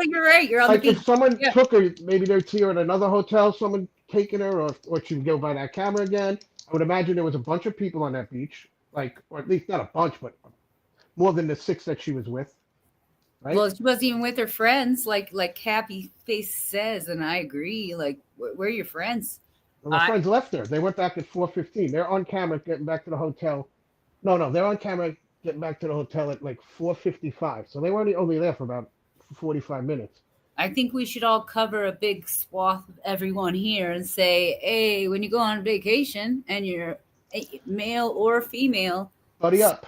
you're right. You're on the beach. If someone took her, maybe they're here at another hotel. Someone taking her, or she would go by that camera again. I would imagine there was a bunch of people on that beach, or at least not a bunch, but more than the 6 that she was with. Right? Well, she wasn't even with her friends, like Happy Face says, and I agree. Like, where are your friends? My friends left there. They went back at 4:15. They're on camera getting back to the hotel. No, they're on camera getting back to the hotel at like 4:55. So they were only there for about 45 minutes. I think we should all cover a big swath of everyone here and say, hey, when you go on vacation and you're male or female, buddy up.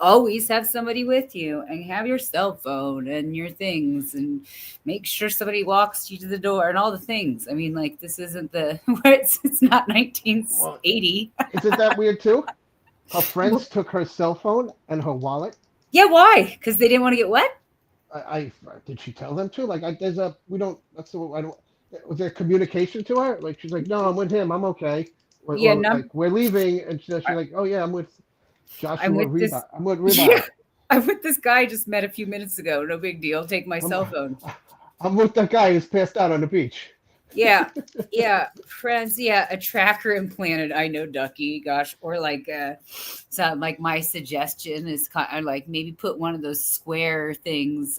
Always have somebody with you and have your cell phone and your things and make sure somebody walks you to the door and all the things. I mean, like, this isn't it's not 1980. Isn't that weird too? Her friends took her cell phone and her wallet. Yeah, why? Because they didn't want to get wet? I did she tell them to? Like, was there communication to her? Like, she's like, no, I'm with him. I'm okay. No. Like, we're leaving. And she's like, oh yeah, I'm with Joshua Riibe. I'm with Riibe. Yeah, I'm with this guy I just met a few minutes ago. No big deal. Take my cell phone. I'm with that guy who's passed out on the beach. Yeah. Friends. Yeah. A tracker implanted. I know, Ducky. Gosh. Or like, so like my suggestion is kind of like maybe put one of those square things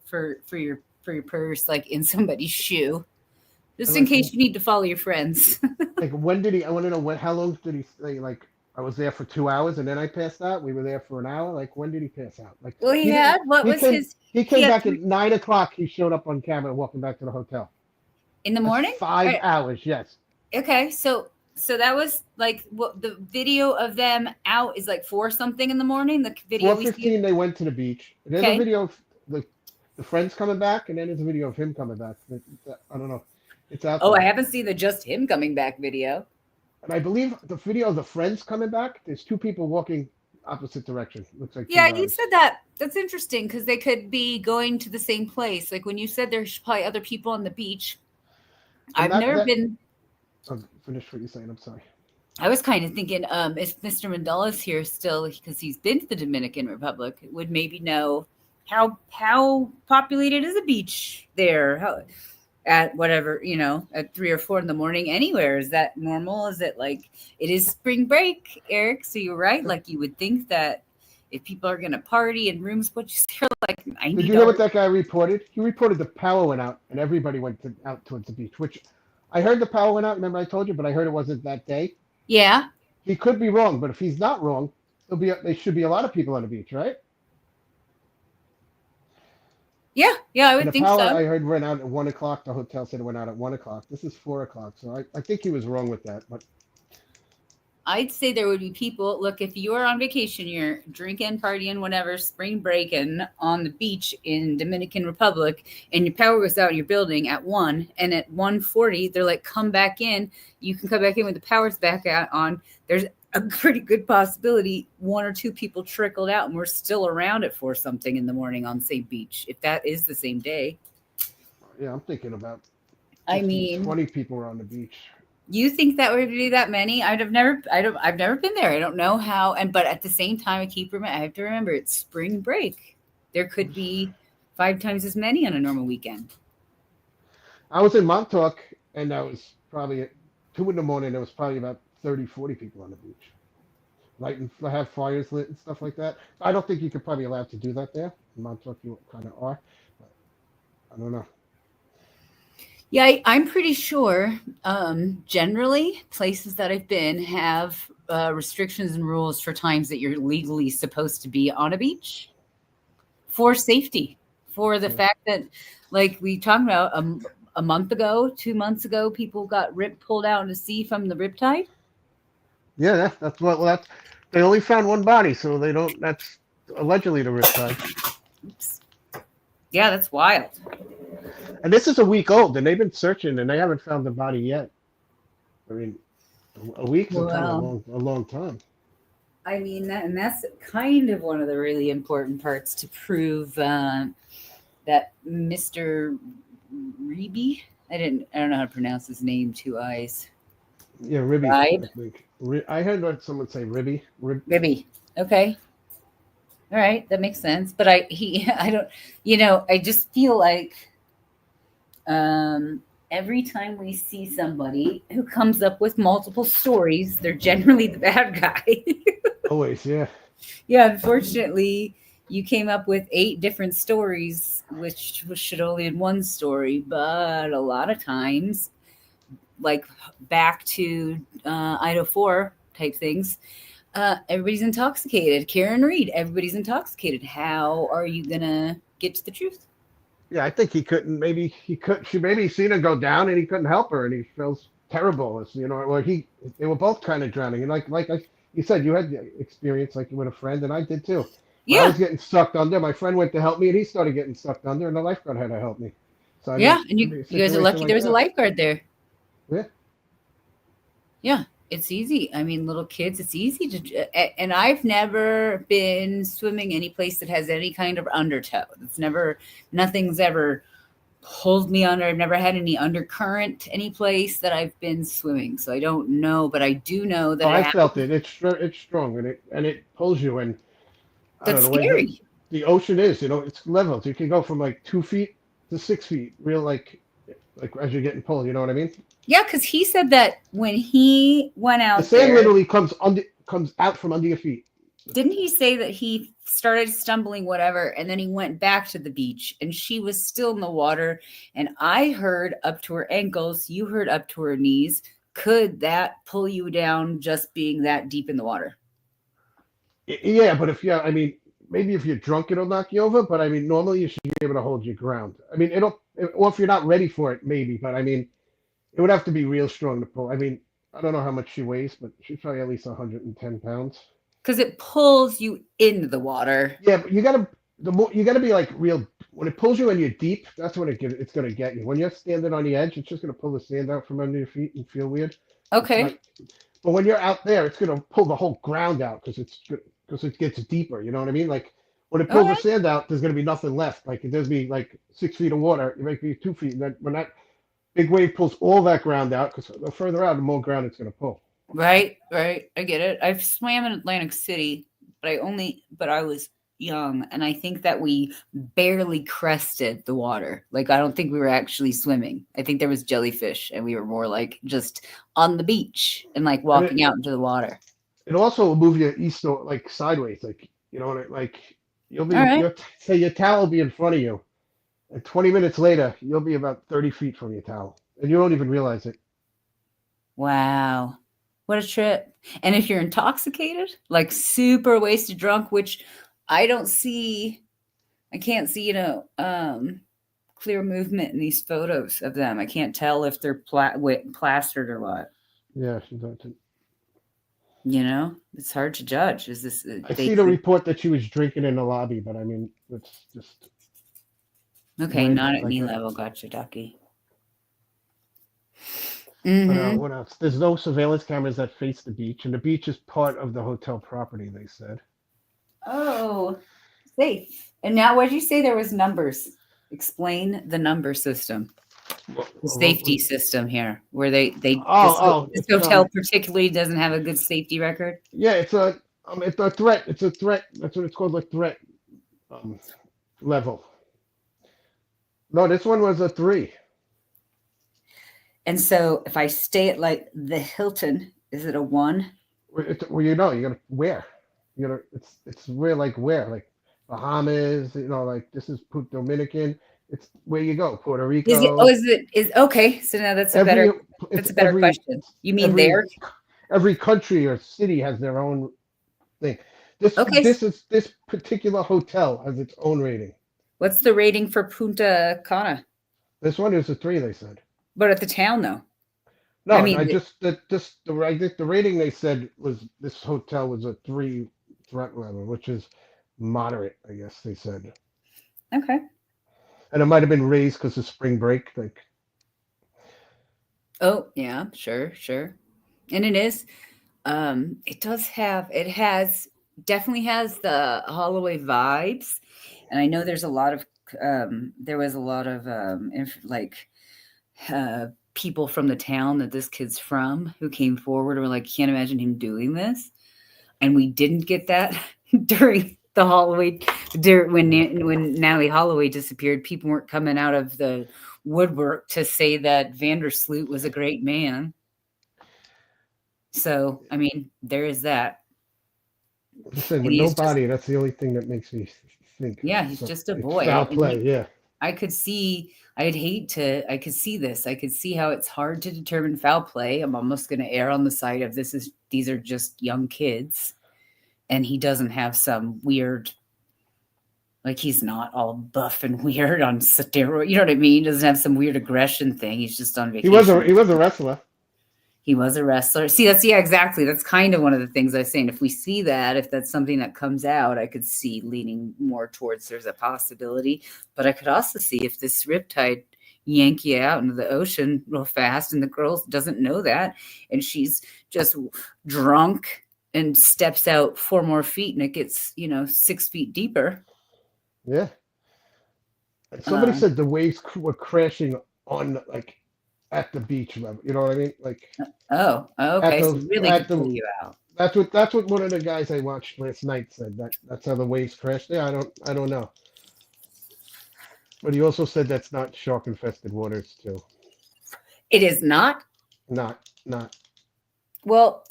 for your purse, like in somebody's shoe, just in case you need to follow your friends. Like, I want to know how long did he say? Like, I was there for 2 hours and then I passed out. We were there for an hour. Like, when did he pass out? Like, well, he came back at 9 o'clock. He showed up on camera walking back to the hotel. In the morning? 5 hours, yes. Okay, so that was like what the video of them out is like 4 something in the morning. The video 4:15 they went to the beach. There's a video of the friends coming back, and then there's a video of him coming back. I don't know. It's out there. I haven't seen the just him coming back video. And I believe the video of the friends coming back, there's 2 people walking opposite direction. Looks like you said that. That's interesting because they could be going to the same place. Like when you said there's probably other people on the beach. I've never been. Finish what you're saying. I'm sorry. I was kind of thinking, if Mr. Mandela's here still, because he's been to the Dominican Republic, would maybe know how populated is a beach there? At whatever, at 3 or 4 in the morning, anywhere. Is that normal? Is it like it is spring break, Eric? So you're right. Like you would think that if people are going to party in rooms, what you say, like $90. Did you know what that guy reported? He reported the power went out and everybody went out towards the beach, which I heard the power went out. Remember I told you, but I heard it wasn't that day. Yeah. He could be wrong, but if he's not wrong, there should be a lot of people on the beach, right? Yeah, I would think so. I heard went out at 1 o'clock. The hotel said it went out at 1 o'clock. This is 4 o'clock, so I think he was wrong with that. But I'd say there would be people. Look, if you're on vacation, you're drinking, partying, whatever, spring breaking on the beach in Dominican Republic, and your power goes out in your building at 1, and at 1:40, they're like, come back in. You can come back in when the power's back on. There's a pretty good possibility 1 or 2 people trickled out, and we're still around at 4 something in the morning on the same beach, if that is the same day. Yeah, I'm thinking about 20 people were on the beach. You think that would be that many? I've never been there. I don't know how. But at the same time, I have to remember it's spring break. There could be 5 times as many on a normal weekend. I was in Montauk, and I was probably at 2 in the morning. There was probably about 30, 40 people on the beach. Lighting, have fires lit and stuff like that. I don't think you could probably allowed to do that there. In Montauk, you kind of are. But I don't know. Yeah, I'm pretty sure generally places that I've been have restrictions and rules for times that you're legally supposed to be on a beach for safety, for the fact that, like we talked about a month ago, 2 months ago, people got pulled out into sea from the riptide. Yeah, that's they only found 1 body, so they don't. That's allegedly the riptide. Oops. Yeah, that's wild. And this is a week old, and they've been searching, and they haven't found the body yet. I mean, a week's a long time. I mean, that's kind of one of the really important parts to prove that Mr. Riibe. I don't know how to pronounce his name. 2 eyes. Yeah, Riibe. I heard someone say Riibe. Riibe. Okay. All right, that makes sense. But I don't. I just feel like every time we see somebody who comes up with multiple stories, they're generally the bad guy. Always, yeah. Yeah, unfortunately, you came up with 8 different stories, which should only have 1 story. But a lot of times, like back to Idaho 4 type things. Everybody's intoxicated. Karen Reed, everybody's intoxicated. How are you gonna get to the truth? Yeah, I think he couldn't. Maybe he could. She maybe seen her go down, and he couldn't help her, and he feels terrible. As you know, or they were both kind of drowning. And like you said, you had the experience like with a friend, and I did too. When I was getting sucked under. My friend went to help me, and he started getting sucked under, and the lifeguard had to help me. So I yeah, mean, and you guys are lucky there was a lifeguard there. Yeah. Yeah, it's easy. I mean, little kids, it's easy to. And I've never been swimming any place that has any kind of undertow. Nothing's ever pulled me under. I've never had any undercurrent any place that I've been swimming. So I don't know, but I do know that I felt it. It's strong, and it pulls you. And I that's don't know, scary. The ocean is, it's levels. You can go from like 2 feet to 6 feet, real like as you're getting pulled. You know what I mean? Yeah, because he said that when he went out, the sand literally comes out from under your feet. Didn't he say that he started stumbling, whatever, and then he went back to the beach and she was still in the water? And I heard up to her ankles, you heard up to her knees. Could that pull you down just being that deep in the water? Yeah, but maybe if you're drunk, it'll knock you over. But I mean, normally you should be able to hold your ground. I mean, or if you're not ready for it, maybe. But I mean, it would have to be real strong to pull. I mean, I don't know how much she weighs, but she's probably at least 110 pounds. Because it pulls you into the water. Yeah, but you gotta be like real. When it pulls you and you're deep, that's when it's gonna get you. When you're standing on the edge, it's just gonna pull the sand out from under your feet and feel weird. Okay. But when you're out there, it's gonna pull the whole ground out because it gets deeper. You know what I mean? Like when it pulls the sand out, there's gonna be nothing left. Like there's be like 6 feet of water. You might be 2 feet, and then when that big wave pulls all that ground out, because the further out, the more ground it's gonna pull. Right. I get it. I've swam in Atlantic City, but I was young, and I think that we barely crested the water. Like I don't think we were actually swimming. I think there was jellyfish, and we were more like just on the beach and like walking out into the water. It also will move you east or like sideways, like like you'll be say your towel will be in front of you, and 20 minutes later you'll be about 30 feet from your towel, and you don't even realize it. Wow. What a trip. And if you're intoxicated, like super wasted drunk, which I can't see, clear movement in these photos of them. I can't tell if they're plastered or what. Yeah, she's not. It's hard to judge. Is this? I see the report that she was drinking in the lobby, but I mean, it's just. Okay, not at knee level. Gotcha, Ducky. What else? There's no surveillance cameras that face the beach, and the beach is part of the hotel property, they said. Oh, safe. And now, what did you say? There was numbers. Explain the number system, the safety system here, where this hotel particularly doesn't have a good safety record. Yeah, it's a threat. It's a threat. That's what it's called, like threat level. No, this one was a 3. And so if I stay at like the Hilton, is it a 1? Well, you gotta where? It's where like Bahamas, like this is Dominican. It's where you go, Puerto Rico. Okay. So now that's a better question. You mean there? Every country or city has their own thing. This particular hotel has its own rating. What's the rating for Punta Cana? This one is a 3, they said. But at the town, though. No, the rating they said was this hotel was a 3 threat level, which is moderate, I guess they said. Okay. And it might have been raised because of spring break, like. Oh yeah, sure, and it is. Definitely has the Holloway vibes, and I know there was a lot of people from the town that this kid's from who came forward and were like, can't imagine him doing this. And we didn't get that during the Holloway, when Natalee Holloway disappeared. People weren't coming out of the woodwork to say that Vandersloot was a great man. So, I mean, there is that. I said, with no body, that's the only thing that makes me think. Yeah, he's just a boy. Foul play, yeah. I could see I'd hate to. I could see this. I could see how it's hard to determine foul play. I'm almost going to err on the side of these are just young kids, and he doesn't have some weird, like he's not all buff and weird on steroid. You know what I mean? He doesn't have some weird aggression thing. He's just on vacation. He was a wrestler. He was a wrestler. See, exactly. That's kind of one of the things I was saying. If we see that, if that's something that comes out, I could see leaning more towards there's a possibility. But I could also see if this riptide yank you out into the ocean real fast and the girl doesn't know that and she's just drunk and steps out 4 more feet and it gets, 6 feet deeper. Yeah. Somebody said the waves were crashing on at the beach level. You know what I mean? Okay. So really could pull you out. That's what one of the guys I watched last night said. That's how the waves crashed. Yeah, I don't know. But he also said that's not shark infested waters too. It is not? Not. Well,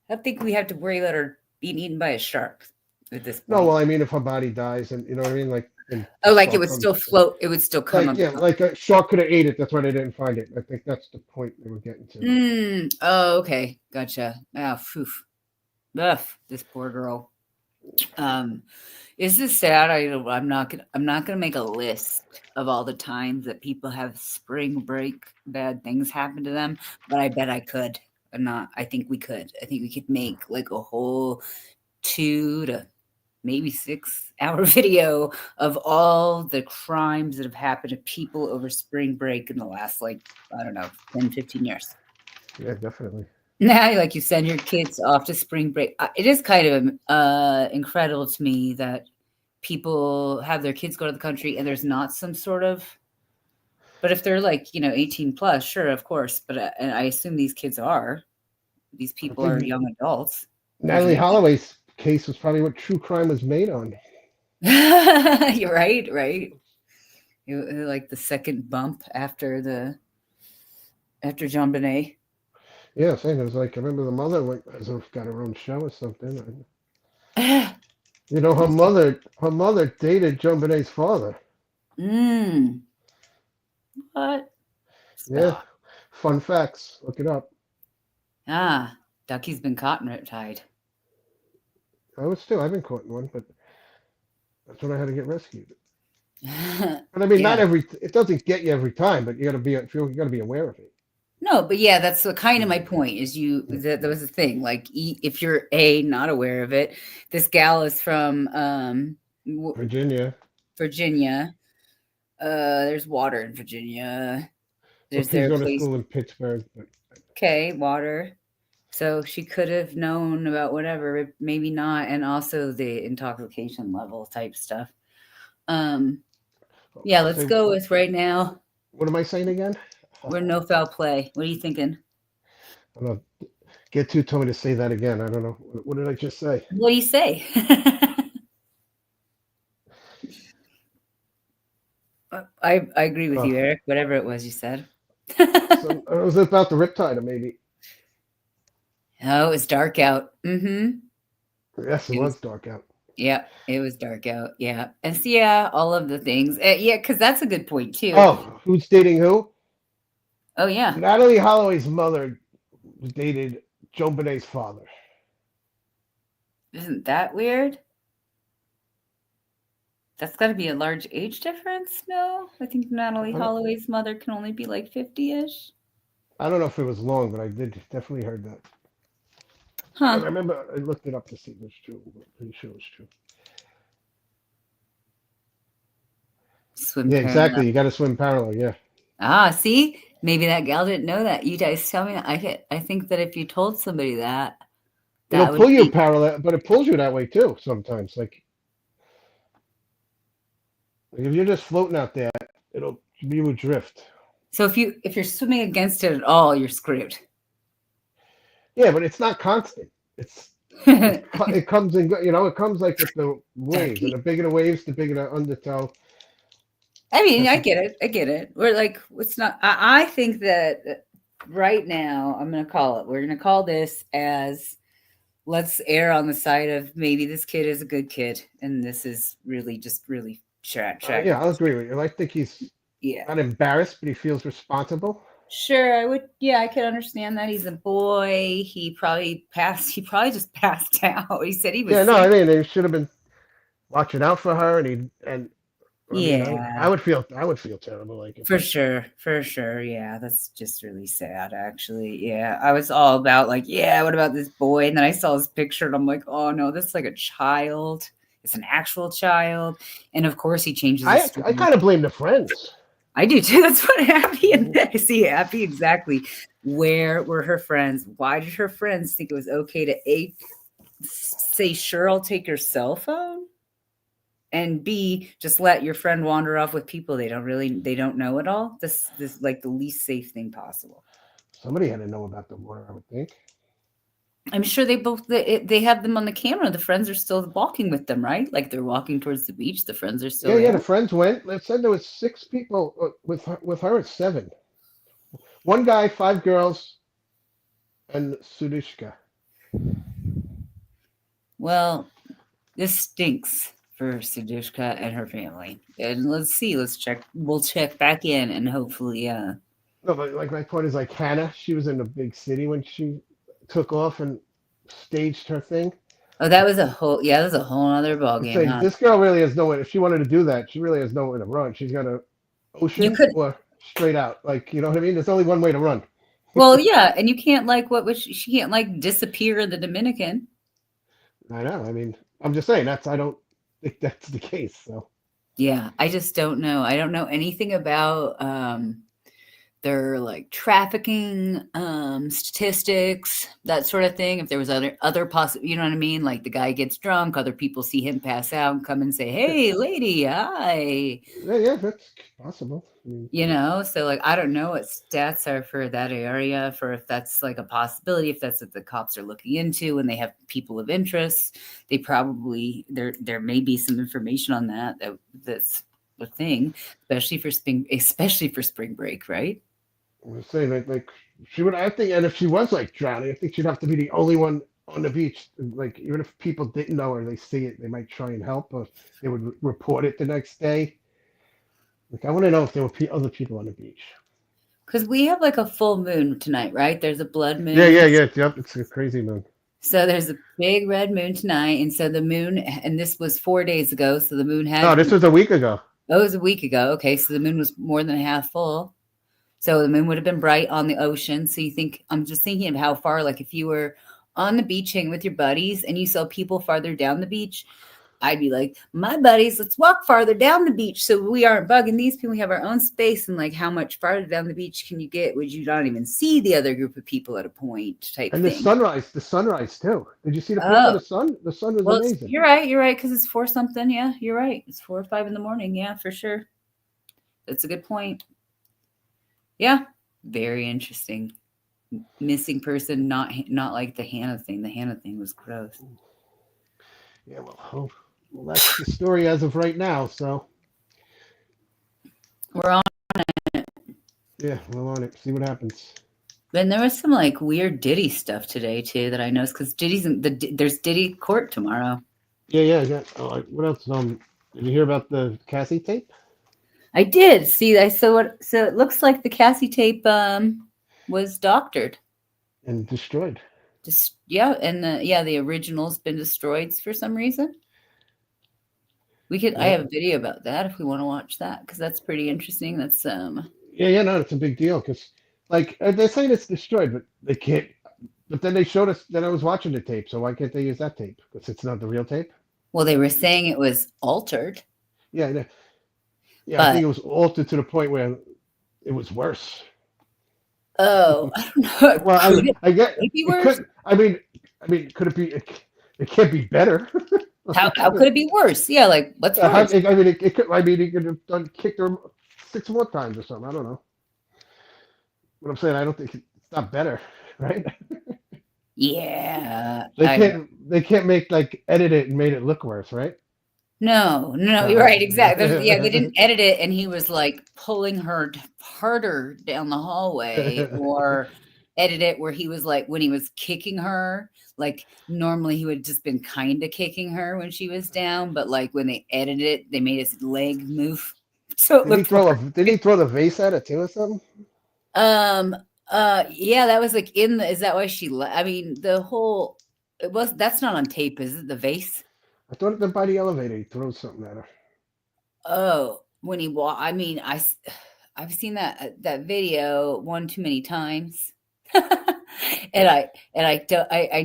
I think we have to worry about her being eaten by a shark at this point. No, well, I mean if her body dies and you know what I mean? It would still float. It would still come up. Yeah, like a shark could have ate it. That's why they didn't find it. I think that's the point they were getting to. Oh, okay. Gotcha. Oh, phew. Ugh, this poor girl. Is this sad? I'm not gonna make a list of all the times that people have spring break bad things happen to them, but I bet I could. I think we could. I think we could make like a whole 2 to maybe 6 hour video of all the crimes that have happened to people over spring break in the last 10, 15 years. Yeah, definitely. Now, you send your kids off to spring break. It is kind of incredible to me that people have their kids go to the country and there's not some sort of, but if they're 18 plus, sure, of course. But and I assume these people are young adults. Natalee Holloway's case was probably what true crime was made on. You're right. Like the second bump after JonBenet. Yeah, same. It was I remember the mother got her own show or something. Her mother dated JonBenet's father. What? Yeah. Fun facts. Look it up. Ducky's been caught in riptide. I've been caught in one, but that's when I had to get rescued. But I mean, it doesn't get you every time, but you got to be aware of it. No, but yeah, that's the kind of my point is that was the thing. Like if you're not aware of it, this gal is from Virginia. There's water in Virginia. There's their place. Going to school in Pittsburgh. Okay, water. So she could have known about whatever, maybe not, and also the intoxication level type stuff. Yeah, let's go with right now. What am I saying again? We're no foul play. What are you thinking? I don't know. Get to told me to say that again. I don't know. What did I just say? What do you say? I agree with you, Eric. Whatever it was you said. So, it was about the riptide, maybe. Oh, it was dark out. Mm-hmm. Yes, it was dark out. Yeah, it was dark out. Yeah. And so, all of the things. Yeah, because that's a good point, too. Oh, who's dating who? Oh, yeah. Natalee Holloway's mother dated JonBenet's father. Isn't that weird? That's got to be a large age difference, no? I think Natalee Holloway's mother can only be 50-ish. I don't know if it was long, but I definitely heard that. Huh. I remember I looked it up to see if it was true. I'm pretty sure it was true. Swim yeah, parallel. Exactly. You got to swim parallel, yeah. See? Maybe that gal didn't know that. You guys tell me that. I think that if you told somebody that it'll pull you parallel, but it pulls you that way too sometimes. Like if you're just floating out there, you would drift. So if you're swimming against it at all, you're screwed. Yeah, but it's not constant. It comes and it comes like with the waves. And the bigger the waves, the bigger the undertow. I mean, I get it. We're it's not. I think that right now I'm going to call it. We're going to call this as let's err on the side of maybe this kid is a good kid, and this is really just really tragic. Yeah, I'll agree with you. I think he's Yeah. Not embarrassed, but he feels responsible. Sure, I would. Yeah, I could understand that. He's a boy. He probably just passed out. He said he was Yeah, no, sick. I mean, they should have been watching out for her, and I mean, Yeah. I would feel terrible. Like For sure. Yeah, that's just really sad, actually. Yeah, I was all about like, yeah, what about this boy? And then I saw his picture, and I'm like, oh no, this is like a child. It's an actual child, and of course he changes. I kind of blame the friends. I do too. That's what Happy and I see. Happy exactly. Where were her friends? Why did her friends think it was okay to say, "Sure, I'll take your cell phone," and B, just let your friend wander off with people they don't know at all? This like the least safe thing possible. Somebody had to know about the water, I would think. I'm sure they have them on the camera. The friends are still walking with them, right? Like they're walking towards the beach. The friends are still Yeah. The friends went. They said there was 6 people with her. It's 7. 1 guy, 5 girls, and Sudiksha. Well, this stinks for Sudiksha and her family. And let's see. We'll check back in and hopefully. No, but like my point is like Hannah. She was in a big city when she took off and staged her thing. Oh, that was a whole other ballgame. Huh? This girl really has nowhere. If she wanted to do that, she really has nowhere to run. She's got a ocean or straight out. Like, you know what I mean? There's only one way to run. Well, yeah, and you can't like she can't like disappear in the Dominican. I know. I mean, I'm just saying I don't think that's the case. So yeah, I just don't know. I don't know anything about their like trafficking statistics, that sort of thing. If there was other possible, you know what I mean? Like the guy gets drunk, other people see him pass out and come and say, "Hey, lady, hi." Yeah, that's possible. You know, so like I don't know what stats are for that area, for if that's like a possibility, if that's what the cops are looking into and they have people of interest. They probably there may be some information on that's a thing, especially for spring break, right? I'm saying like she would. I think, and if she was like drowning, I think she'd have to be the only one on the beach. Like even if people didn't know or they see it, they might try and help, or they would report it the next day. Like I want to know if there were other people on the beach. Because we have like a full moon tonight, right? There's a blood moon. Yeah. Yep, it's a crazy moon. So there's a big red moon tonight, and so the moon, and this was 4 days ago, so the moon had. No, this was a week ago. Oh, it was a week ago. Okay, so the moon was more than half full. So the moon would have been bright on the ocean. So I'm just thinking of how far, like if you were on the beach hanging with your buddies and you saw people farther down the beach, I'd be like, my buddies, let's walk farther down the beach so we aren't bugging these people. We have our own space. And like, how much farther down the beach can you get? Would you not even see the other group of people at a point type and thing? The sunrise too. Did you see the point of the sun? The sun was amazing. You're right. Because it's 4 something. Yeah, you're right. It's 4 or 5 in the morning. Yeah, for sure. That's a good point. Yeah, very interesting. Missing person, not like the Hannah thing. The Hannah thing was gross. Yeah, well, that's the story as of right now. So we're on it. Yeah, we're on it. See what happens. Then there was some like weird Diddy stuff today too that I noticed because there's Diddy court tomorrow. Yeah. Oh, what else? Did you hear about the Cassie tape? I did see. So it looks like the Cassie tape was doctored and destroyed. The original's been destroyed for some reason. I have a video about that if we want to watch that because that's pretty interesting. That's no, it's a big deal because like they're saying it's destroyed, but they can't. But then they showed us that I was watching the tape, so why can't they use that tape? Because it's not the real tape. Well, they were saying it was altered. Yeah. I think it was altered to the point where it was worse. Oh, I don't know. Well, I get it be worse. Could it be? It can't be better. How could it be worse? Yeah, like what's worse? It could. He could have done kicked her 6 more times or something. I don't know. What I'm saying, I don't think it's not better, right? Yeah. They can't make like edit it and made it look worse, right? No, you're right. Exactly. They didn't edit it, and he was like pulling her harder down the hallway, or edit it where he was like when he was kicking her. Like normally he would just been kind of kicking her when she was down, but like when they edited it, they made his leg move So it Did he looked throw like, did he throw the vase at it too or something? yeah, that was like in the, is that why she I mean, the whole, that's not on tape, is it? The vase? I thought that by the elevator he threw something at her. Oh, when he I mean, I've seen that video one too many times. And I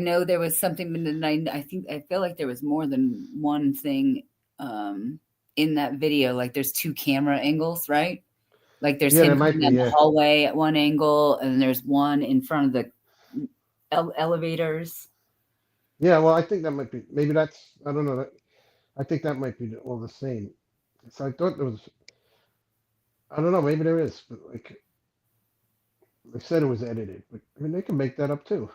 know there was something, and I feel like there was more than one thing in that video. Like there's two camera angles, right? Like there's him coming down the hallway at one angle, and there's one in front of the elevators. Yeah, well, I think that might be, maybe that's, I don't know. I think that might be all the same. So I thought there was, I don't know, maybe there is, but like, they said it was edited, but I mean, they can make that up too.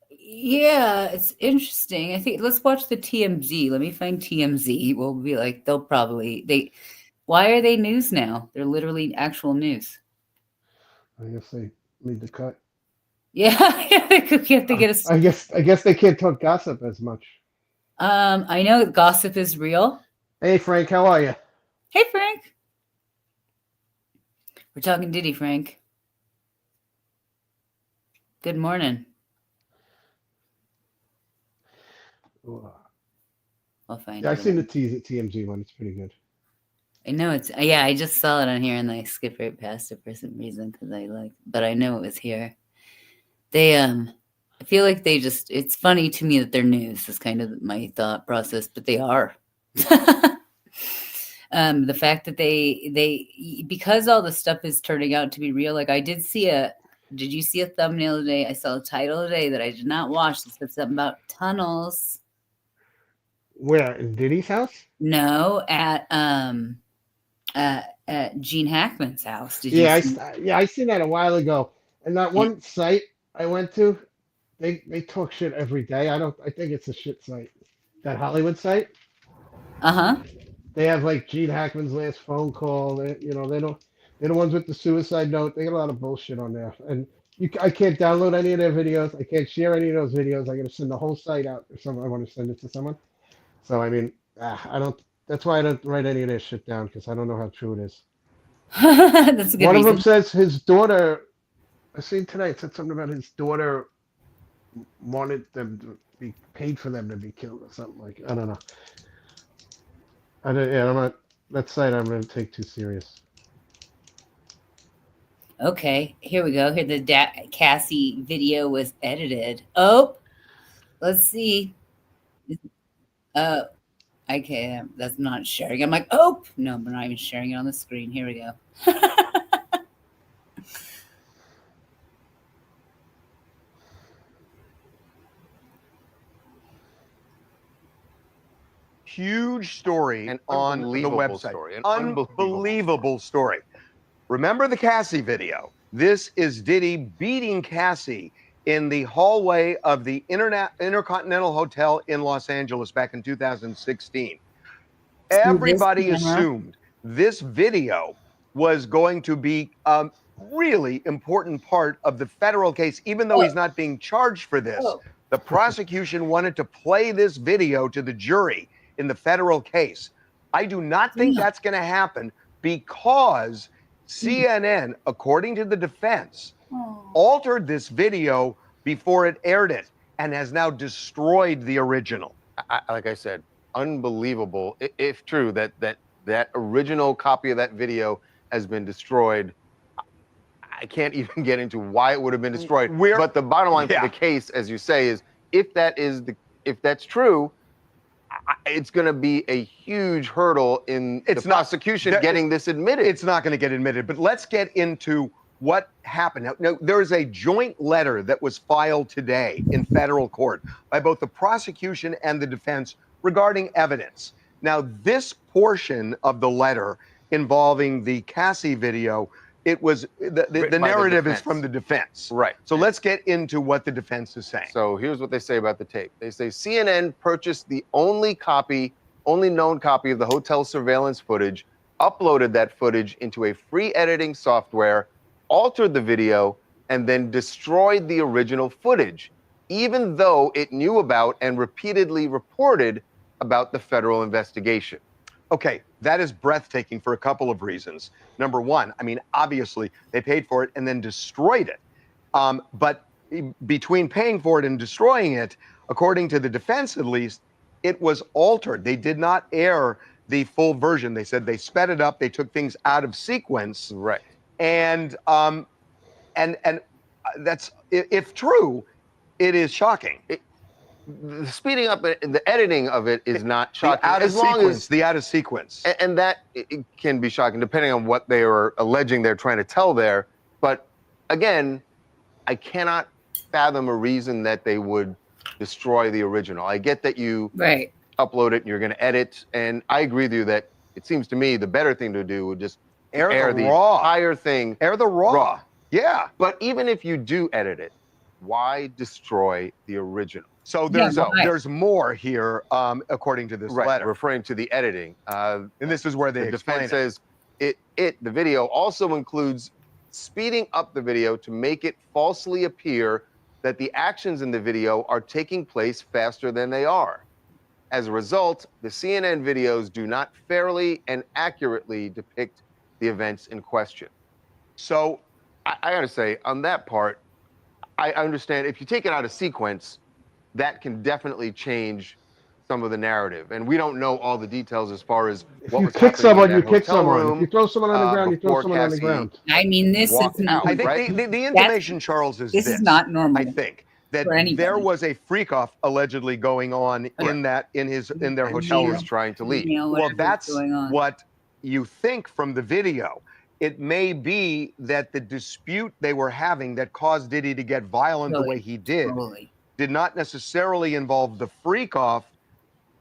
Yeah, it's interesting. I think let's watch the TMZ. Let me find TMZ. We'll be like, they'll probably, why are they news now? They're literally actual news. I guess they made the cut. Yeah, they could have to get us. I guess they can't talk gossip as much. I know gossip is real. Hey Frank, how are you? Hey Frank. We're talking Diddy, Frank. Good morning. I'll find it. Yeah, I've seen the TMZ one. It's pretty good. I know it's, yeah, I just saw it on here and I skipped right past it for some reason because but I know it was here. They, I feel like they just, it's funny to me that they're news is kind of my thought process, but they are. The fact that they, because all the stuff is turning out to be real, like I did you see a thumbnail today? I saw a title today that I did not watch. It said something about tunnels. Where, in Diddy's house? No, at Gene Hackman's house. Did Yeah, you see? I seen that a while ago. And that one site I went to, they talk shit every day. I think it's a shit site. That Hollywood site. Uh-huh. They have like Gene Hackman's last phone call. They're the ones with the suicide note. They got a lot of bullshit on there. And I can't download any of their videos. I can't share any of those videos. I got to send the whole site out if I want to send it to someone. So I mean, that's why I don't write any of their shit down, because I don't know how true it is. That's a good One reason. of them says his daughter, I seen tonight, it said something about his daughter wanted them to be paid for them to be killed or something like, I don't know. I'm not, that site I'm going to take too serious. Okay, here we go. Here the Cassie video was edited. Oh, let's see. Okay, that's not sharing. I'm like, oh, no, we're not even sharing it on the screen. Here we go. Huge story on the website. An unbelievable story. Remember the Cassie video? This is Diddy beating Cassie in the hallway of the Intercontinental Hotel in Los Angeles back in 2016. Everybody assumed this video was going to be a really important part of the federal case, even though he's not being charged for this. The prosecution wanted to play this video to the jury in the federal case. I do not think that's going to happen because CNN, according to the defense, altered this video before it aired it and has now destroyed the original. Like I said, unbelievable. If true that original copy of that video has been destroyed, I can't even get into why it would have been destroyed. But the bottom line for the case, as you say, is if that's true, it's going to be a huge hurdle in the prosecution getting this admitted. It's not going to get admitted, but let's get into what happened. Now, there is a joint letter that was filed today in federal court by both the prosecution and the defense regarding evidence. Now, this portion of the letter involving the Cassie video, it was the narrative is from the defense. Right. So let's get into what the defense is saying. So here's what they say about the tape. They say CNN purchased the only known copy of the hotel surveillance footage, uploaded that footage into a free editing software, altered the video, and then destroyed the original footage, even though it knew about and repeatedly reported about the federal investigation. Okay, That is breathtaking for a couple of reasons. Number one, I mean, obviously they paid for it and then destroyed it. But between paying for it and destroying it, according to the defense at least, it was altered. They did not air the full version. They said they sped it up. They took things out of sequence. Right. And that's, if true, it is shocking. The speeding up and the editing of it is not shocking. As long as the out of sequence. And that it can be shocking depending on what they are alleging they're trying to tell there. But again, I cannot fathom a reason that they would destroy the original. I get that you upload it and you're going to edit. And I agree with you that it seems to me the better thing to do would just air the raw. entire thing. Air the raw. Yeah. But even if you do edit it, why destroy the original? So there's more here, according to this letter. Referring to the editing. And this is where the defense says the video also includes speeding up the video to make it falsely appear that the actions in the video are taking place faster than they are. As a result, the CNN videos do not fairly and accurately depict the events in question. So I gotta say, on that part, I understand if you take it out of sequence, that can definitely change some of the narrative. And we don't know all the details as far as what was happening in that hotel room, If you throw someone on the ground, you throw someone on the ground. I mean, this is not. I think the intimation, Charles, is this is not normal. I think that there was a freak-off allegedly going on in their hotel room. Trying to leave. Well, that's what you think from the video. It may be that the dispute they were having that caused Diddy to get violent the way he did did not necessarily involve the freak-off,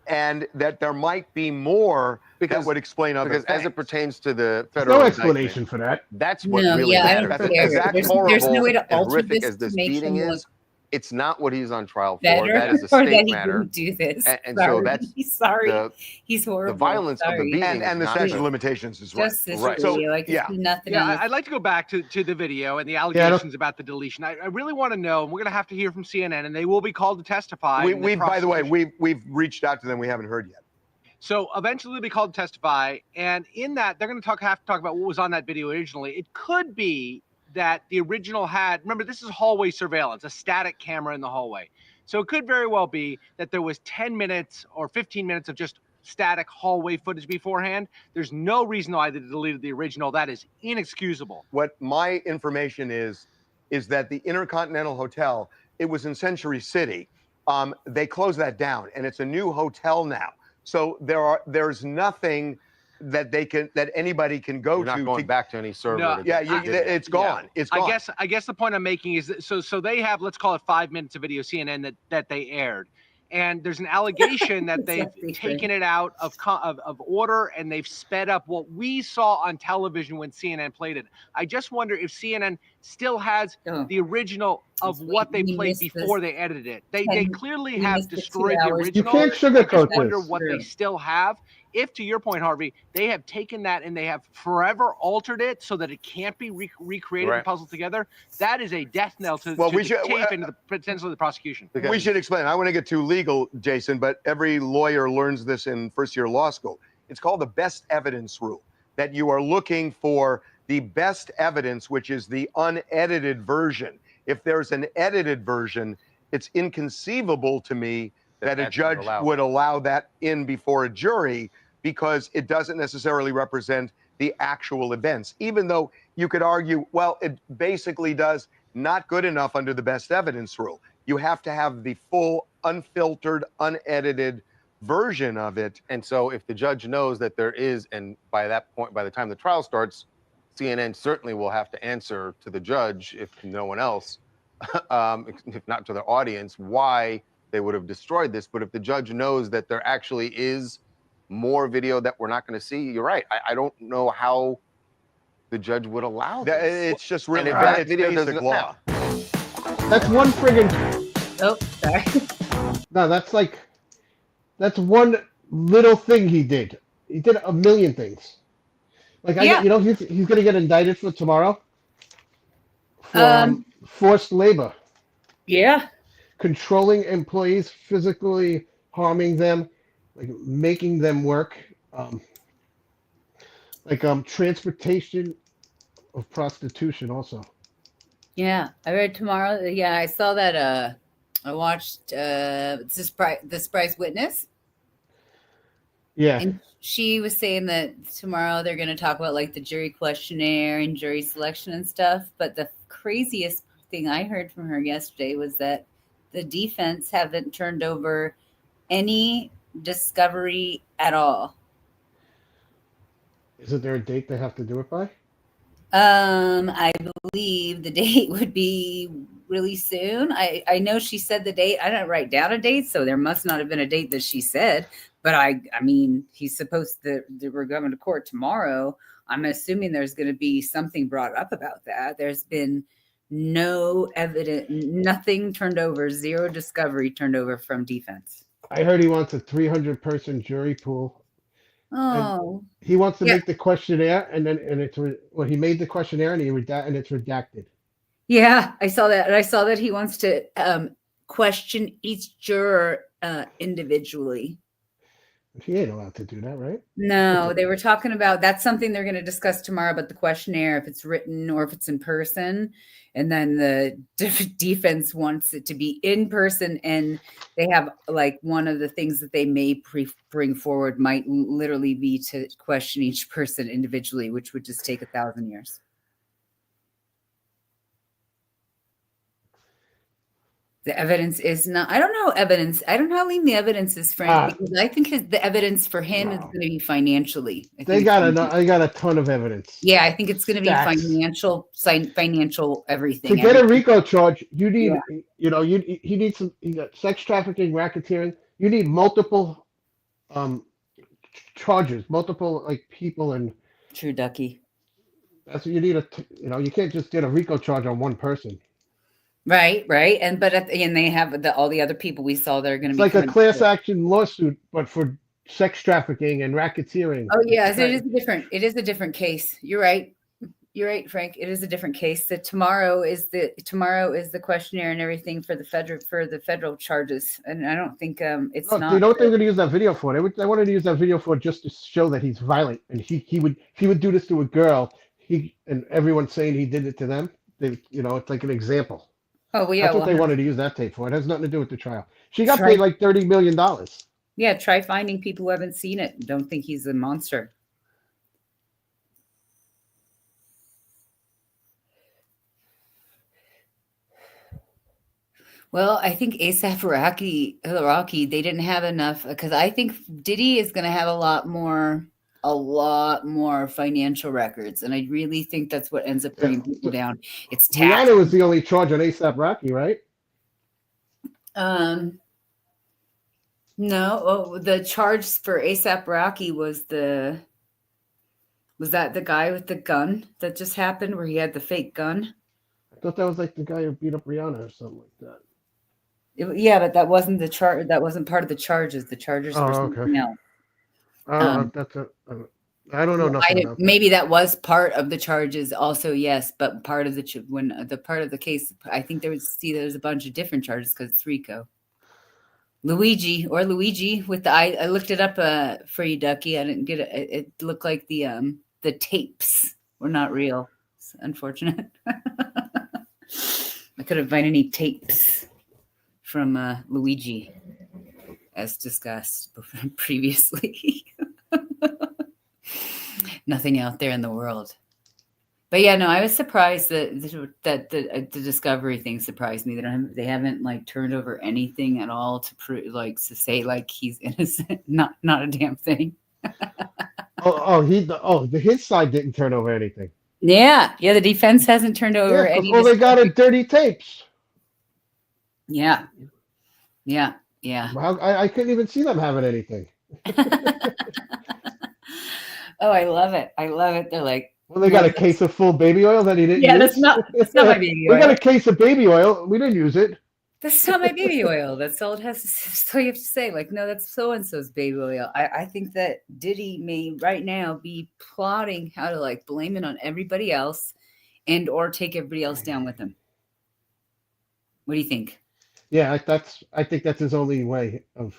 and that there might be more that would explain other things. As it pertains to the federal no explanation for that. That's what really matters. I don't care. There's no way to alter this as this to make beating him is. It's not what he's on trial for. better, That is a or state that he matter. didn't do this. And sorry. so that's sorry. He's horrible. The violence of the beating and the statute of limitations is right. Just this video. I just see nothing else. I'd like to go back to the video and the allegations about the deletion. I really want to know, and we're going to have to hear from CNN, and they will be called to testify. By the way, we've reached out to them. We haven't heard yet. So eventually they'll be called to testify, and in that, they're going to have to talk about what was on that video originally. It could be that the original had, remember, this is hallway surveillance, a static camera in the hallway. So it could very well be that there was 10 minutes or 15 minutes of just static hallway footage beforehand. There's no reason why they deleted the original. That is inexcusable. What my information is that the Intercontinental Hotel, it was in Century City. They closed that down, and it's a new hotel now. So there's nothing that anybody can go You're to. not going back to any server. No, it's gone. It's gone. I guess the point I'm making is that, so they have, let's call it 5 minutes of video CNN that they aired, and there's an allegation that they've taken it out of order and they've sped up what we saw on television when CNN played it. I just wonder if CNN still has the original of what they played before they edited it. They clearly have destroyed the original. You can't sugarcoat I wonder this. what they still have. If, to your point, Harvey, they have taken that and they have forever altered it so that it can't be recreated and puzzled together, that is a death knell to the tape and potentially the prosecution. We should explain. I want to get too legal, Jason, but every lawyer learns this in first-year law school. It's called the best evidence rule, that you are looking for the best evidence, which is the unedited version. If there's an edited version, it's inconceivable to me that a judge would allow that in before a jury, because it doesn't necessarily represent the actual events, even though you could argue, well, it basically does not good enough under the best evidence rule. You have to have the full, unfiltered, unedited version of it. And so if the judge knows that there is, and by that point, by the time the trial starts, CNN certainly will have to answer to the judge, if no one else, if not to the audience, why they would have destroyed this. But if the judge knows that there actually is more video that we're not going to see, you're right. I don't know how the judge would allow this. It's just really bad video basic law. That's one friggin'. Oh, sorry. No, that's one little thing he did. He did a million things. Like he's gonna get indicted for tomorrow for forced labor. Yeah. Controlling employees, physically harming them, like making them work. Like transportation of prostitution also. Yeah, I read tomorrow. Yeah, I saw that. I watched the surprise witness. Yeah. And she was saying that tomorrow they're going to talk about like the jury questionnaire and jury selection and stuff. But the craziest thing I heard from her yesterday was that the defense haven't turned over any discovery at all. Isn't there a date they have to do it by? I believe the date would be really soon. I know she said the date. I didn't write down a date, so there must not have been a date that she said. But I mean, he's supposed to. We're going to court tomorrow. I'm assuming there's going to be something brought up about that. There's been no evidence, nothing turned over, zero discovery turned over from defense. I heard he wants a 300-person jury pool. Oh, and he wants to make the questionnaire, and he made the questionnaire and it's redacted. Yeah, I saw that, and I saw that he wants to question each juror individually. He ain't allowed to do that, right? No, they were talking about that's something they're going to discuss tomorrow about the questionnaire, if it's written or if it's in person. And then the defense wants it to be in person. And they have like one of the things that they may bring forward might literally be to question each person individually, which would just take 1,000 years. The evidence is not, I don't know evidence. I don't know how lean the evidence is, Frank, because I think the evidence for him is going to be financially. They got a ton of evidence. Yeah, I think it's going to be financial everything. To get a RICO charge, you need, he needs you got sex trafficking, racketeering. You need multiple charges, multiple like people and. True, Ducky. That's what you need. You can't just get a RICO charge on one person. Right. And they have all the other people we saw that are going to be like a class action lawsuit, but for sex trafficking and racketeering. Oh yeah, so it is a different case. You're right, Frank. It is a different case. That tomorrow is the questionnaire and everything for the federal charges, and I don't think it's not. You know what they're going to use that video for? They wanted to use that video for just to show that he's violent, and he would do this to a girl. And everyone's saying he did it to them. It's like an example. Oh, well, yeah. That's what they wanted to use that tape for. It has nothing to do with the trial. She got paid like $30 million. Yeah, try finding people who haven't seen it. Don't think he's a monster. Well, I think ASAP Rocky, they didn't have enough because I think Diddy is going to have a lot more financial records, and I really think that's what ends up bringing people down. It's tax. Rihanna was the only charge on ASAP Rocky, right? No. The charge for ASAP Rocky was that the guy with the gun that just happened, where he had the fake gun? I thought that was like the guy who beat up Rihanna or something like that. Yeah, but that wasn't the charge. That wasn't part of the charges. The charges were something else. I don't know nothing about that. Maybe that was part of the charges also, yes, but part of the part of the case, I think there's a bunch of different charges because it's RICO. Luigi with the I looked it up for you, Ducky. I didn't get it. It looked like the tapes were not real. It's unfortunate. I couldn't find any tapes from Luigi, as discussed previously. Nothing out there in the world. But yeah, no, I was surprised that the discovery thing surprised me. They haven't like turned over anything at all to prove, like, to say like he's innocent. Not a damn thing. His side didn't turn over anything. Yeah, the defense hasn't turned over any. Well, they got dirty tapes. Yeah. Well, I couldn't even see them having anything. Oh, I love it. They're like, well, they got a case of full baby oil that he didn't use. Yeah, that's not my baby oil. We got a case of baby oil. We didn't use it. That's not my baby oil. That's all it has to say. That's all you have to say. Like, no, that's so-and-so's baby oil. I think that Diddy may right now be plotting how to like blame it on everybody else and or take everybody else down with him. What do you think? Yeah, I think that's his only way of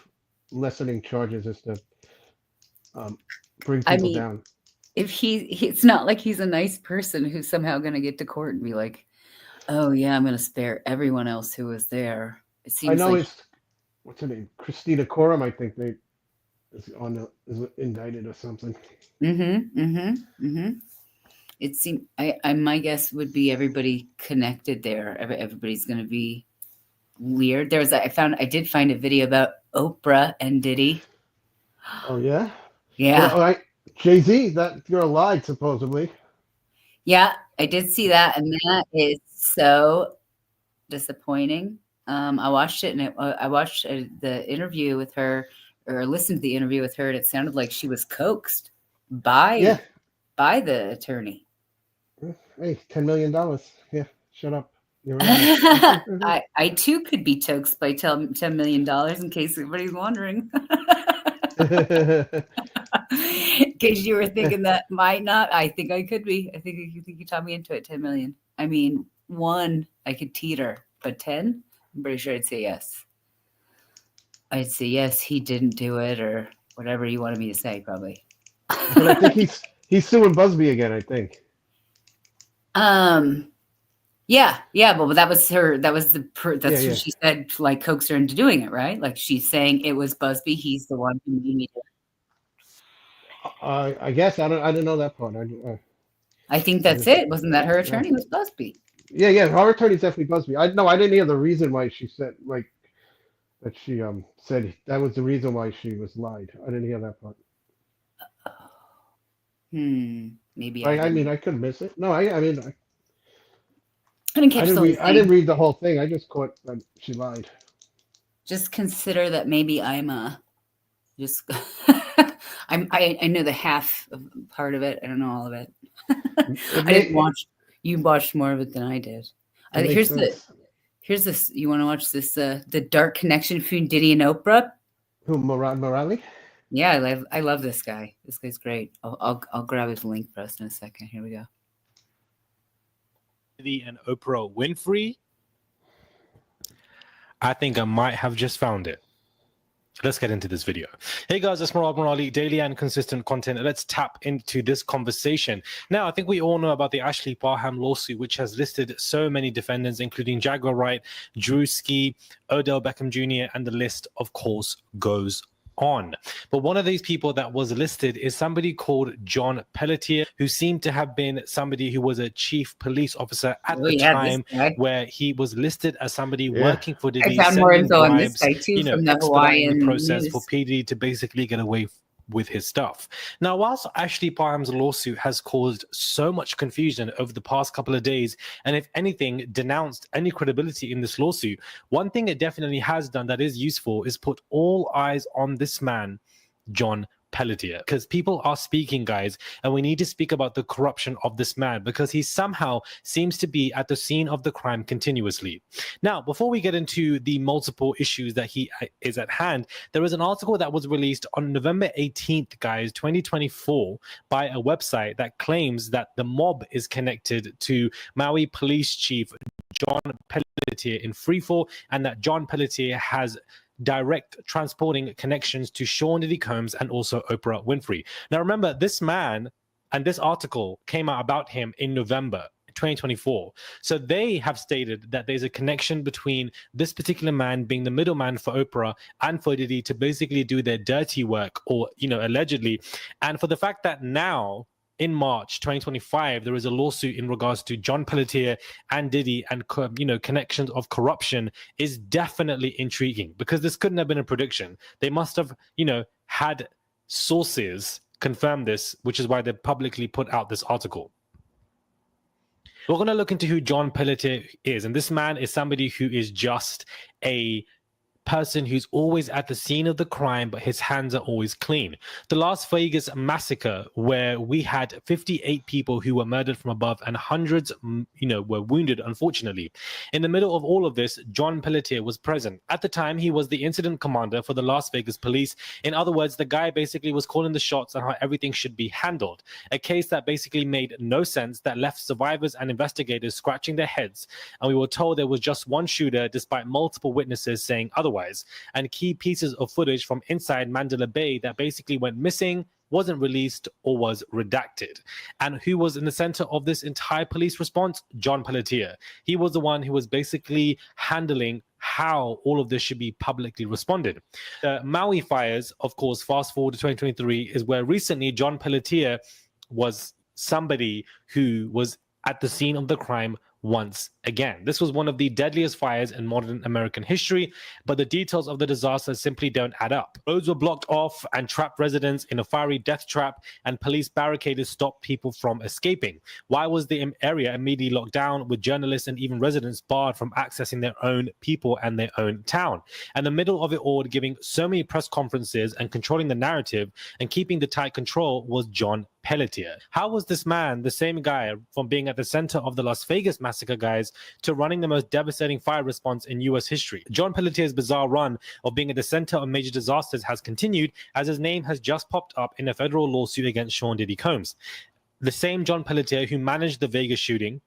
lessening charges is to bring people down. it's not like he's a nice person who's somehow going to get to court and be like, oh yeah, I'm going to spare everyone else who was there. It seems I know like it's what's her name, Christina Coram. I think is indicted or something. It seemed. I my guess would be everybody connected there. Everybody's going to be weird. I did find a video about Oprah and Diddy. Oh yeah. Yeah. Well, Jay-Z, that girl lied supposedly. Yeah, I did see that, and that is so disappointing. I watched it, and I watched the interview with her, or listened to the interview with her, and it sounded like she was coaxed by the attorney. Hey, $10 million. Yeah, shut up. You're right. I too could be coaxed by $10 million, in case anybody's wondering. In case you were thinking that might not, I think I could be. I think you taught me into it. 10 million. I mean, 1, I could teeter, but 10, I'm pretty sure I'd say yes. I'd say yes, he didn't do it, or whatever you wanted me to say, probably. But I think he's suing Busby again, I think. Yeah, but that was her. That was that's what she said, like, coaxed her into doing it, right? Like, she's saying it was Busby. He's the one who made me do it. I guess I didn't know that part. I think that's it. Wasn't that her attorney was Busby? Yeah. Her attorney's definitely Busby. I didn't hear the reason why she said that she said that was the reason why she was lied. I didn't hear that part. Maybe I mean, I could miss it. No, I didn't catch the whole thing. I didn't read the whole thing. I just caught that she lied. Just consider that maybe I'm just I know the half of part of it. I don't know all of it. I didn't watch. You watched more of it than I did. Here's this. You want to watch this? The dark connection between Diddy and Oprah. Who, Morali? Yeah, I love this guy. This guy's great. I'll grab his link for us in a second. Here we go. Diddy and Oprah Winfrey. I think I might have just found it. Let's get into this video. Hey guys, it's Murad Morali, daily and consistent content. Let's tap into this conversation. Now, I think we all know about the Ashley Parham lawsuit, which has listed so many defendants, including Jaguar Wright, Drew Ski, Odell Beckham Jr., and the list, of course, goes on. But one of these people that was listed is somebody called John Pelletier, who seemed to have been somebody who was a chief police officer at the time, where he was listed as somebody working for Diddy. I found more info on this guy too, from the Hawaiian process news. for PD to basically get away with his stuff. Now, whilst Ashley Parham's lawsuit has caused so much confusion over the past couple of days, and if anything, denounced any credibility in this lawsuit, one thing it definitely has done that is useful is put all eyes on this man, John Pelletier, because people are speaking, guys, and we need to speak about the corruption of this man, because he somehow seems to be at the scene of the crime continuously. Now, before we get into the multiple issues that he is at hand, there is an article that was released on November 18th, guys, 2024, by a website that claims that the mob is connected to Maui Police Chief John Pelletier in freefall, and that John Pelletier has direct transporting connections to Sean Diddy Combs and also Oprah Winfrey. Now, remember, this man and this article came out about him in November 2024. So they have stated that there's a connection between this particular man being the middleman for Oprah and for Diddy to basically do their dirty work, or, allegedly. And for the fact that now, in March 2025, there is a lawsuit in regards to John Pelletier and Diddy and, connections of corruption is definitely intriguing, because this couldn't have been a prediction. They must have, had sources confirm this, which is why they publicly put out this article. We're going to look into who John Pelletier is. And this man is somebody who is just a person who's always at the scene of the crime, but his hands are always clean. The Las Vegas massacre, where we had 58 people who were murdered from above and hundreds, were wounded, unfortunately. In the middle of all of this, John Pelletier was present. At the time, he was the incident commander for the Las Vegas police. In other words, the guy basically was calling the shots on how everything should be handled. A case that basically made no sense, that left survivors and investigators scratching their heads. And we were told there was just one shooter, despite multiple witnesses saying otherwise. otherwise, and key pieces of footage from inside Mandalay Bay that basically went missing, wasn't released, or was redacted. And who was in the center of this entire police response? John Pelletier. He was the one who was basically handling how all of this should be publicly responded. The Maui fires, of course, fast forward to 2023, is where recently John Pelletier was somebody who was at the scene of the crime once again. This was one of the deadliest fires in modern American history, but the details of the disaster simply don't add up. Roads were blocked off and trapped residents in a fiery death trap, and police barricades stopped people from escaping. Why was the area immediately locked down, with journalists and even residents barred from accessing their own people and their own town? And the middle of it all, giving so many press conferences and controlling the narrative and keeping the tight control, was John Pelletier. How was this man, the same guy from being at the center of the Las Vegas massacre, guys, to running the most devastating fire response in US history? John Pelletier's bizarre run of being at the center of major disasters has continued, as his name has just popped up in a federal lawsuit against Sean Diddy Combs. The same John Pelletier who managed the Vegas shooting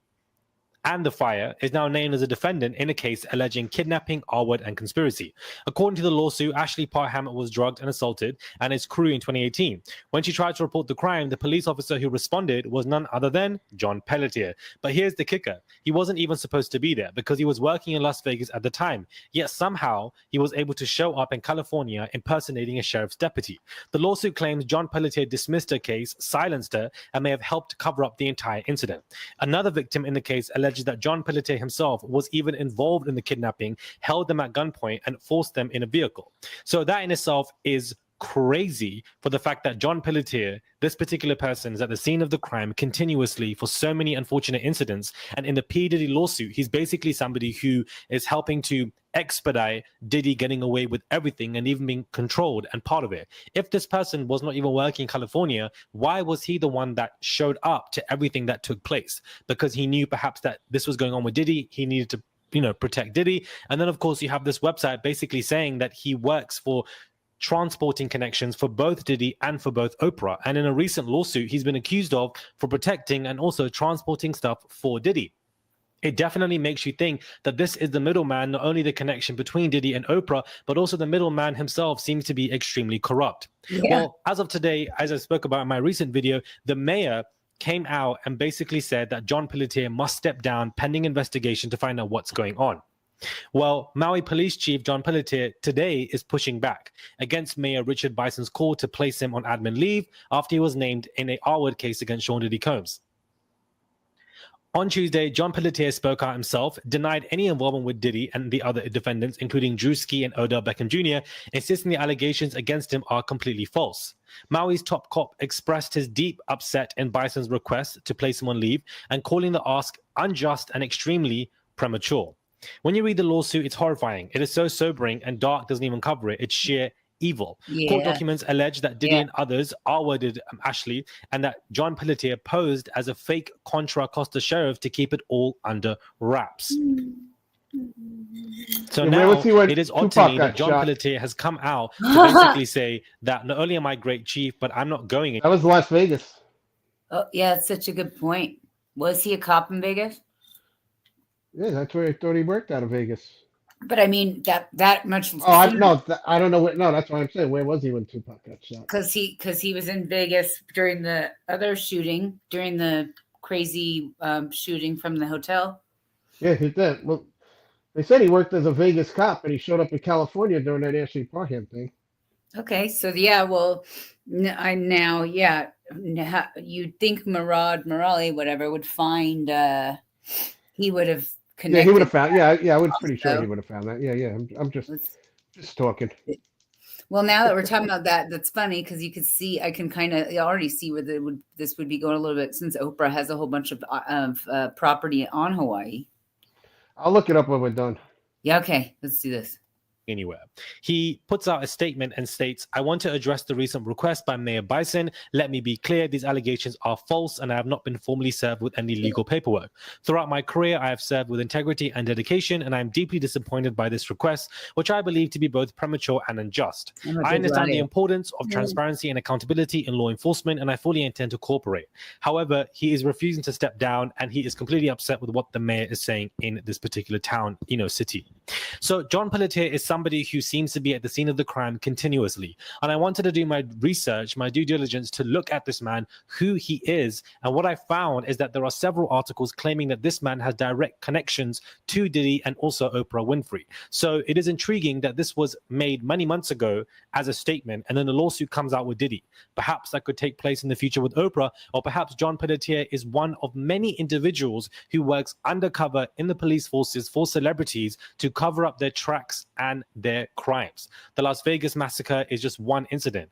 and the fire is now named as a defendant in a case alleging kidnapping, R-word, and conspiracy. According to the lawsuit, Ashley Parham was drugged and assaulted and his crew in 2018. When she tried to report the crime, the police officer who responded was none other than John Pelletier. But here's the kicker. He wasn't even supposed to be there because he was working in Las Vegas at the time. Yet somehow he was able to show up in California impersonating a sheriff's deputy. The lawsuit claims John Pelletier dismissed her case, silenced her, and may have helped cover up the entire incident. Another victim in the case alleged that John Pelletier himself was even involved in the kidnapping, held them at gunpoint, and forced them in a vehicle. So that in itself is crazy, for the fact that John Pelletier, this particular person, is at the scene of the crime continuously for so many unfortunate incidents. And in the P. Diddy lawsuit, he's basically somebody who is helping to expedite Diddy getting away with everything and even being controlled and part of it. If this person was not even working in California, why was he the one that showed up to everything that took place? Because he knew perhaps that this was going on with Diddy. He needed to, protect Diddy. And then, of course, you have this website basically saying that he works for transporting connections for both Diddy and for both Oprah. And in a recent lawsuit, he's been accused of for protecting and also transporting stuff for Diddy. It definitely makes you think that this is the middleman, not only the connection between Diddy and Oprah, but also the middleman himself seems to be extremely corrupt. Yeah. Well, as of today, as I spoke about in my recent video, the mayor came out and basically said that John Pelletier must step down pending investigation to find out what's going on. Well, Maui Police Chief John Pelletier today is pushing back against Mayor Richard Bison's call to place him on admin leave after he was named in a R-word case against Sean Diddy Combs. On Tuesday, John Pelletier spoke out himself, denied any involvement with Diddy and the other defendants, including Drewski and Odell Beckham Jr., insisting the allegations against him are completely false. Maui's top cop expressed his deep upset in Bison's request to place him on leave and calling the ask unjust and extremely premature. When you read the lawsuit, it's horrifying. It is so sobering, and Dark doesn't even cover it. It's sheer evil. Yeah. Court documents allege that Diddy and others R-worded Ashley, and that John Pelletier posed as a fake Contra Costa sheriff to keep it all under wraps. So now it is odd to me that John Pelletier has come out to basically say that not only am I great chief, but I'm not going in. That was Las Vegas. Oh, yeah, that's such a good point. Was he a cop in Vegas? Yeah, that's where I thought he worked out of Vegas. But I mean, that much. Oh, I don't know. No, that's what I'm saying. Where was he when Tupac got shot? Because he was in Vegas during the other shooting, during the crazy shooting from the hotel. Yeah, he did. Well, they said he worked as a Vegas cop, and he showed up in California during that Ashley Parham thing. Okay, so yeah, well, you'd think Morali, whatever, would find. He would have. Yeah, he would have found. Yeah, I was pretty sure he would have found that. Yeah. I'm just talking. Well, now that we're talking about that, that's funny because you could see. I can kind of already see where this would be going a little bit, since Oprah has a whole bunch of property on Hawaii. I'll look it up when we're done. Yeah. Okay. Let's do this. Anywhere. He puts out a statement and states, I want to address the recent request by Mayor Bison. Let me be clear, these allegations are false and I have not been formally served with any legal paperwork. Throughout my career, I have served with integrity and dedication, and I am deeply disappointed by this request, which I believe to be both premature and unjust. I understand the importance of transparency and accountability in law enforcement, and I fully intend to cooperate. However, he is refusing to step down, and he is completely upset with what the mayor is saying in this particular town, city. So John Pelletier is somebody who seems to be at the scene of the crime continuously. And I wanted to do my research, my due diligence, to look at this man, who he is. And what I found is that there are several articles claiming that this man has direct connections to Diddy and also Oprah Winfrey. So it is intriguing that this was made many months ago as a statement, and then a lawsuit comes out with Diddy. Perhaps that could take place in the future with Oprah, or perhaps John Pelletier is one of many individuals who works undercover in the police forces for celebrities to cover up their tracks and their crimes. The Las Vegas massacre is just one incident.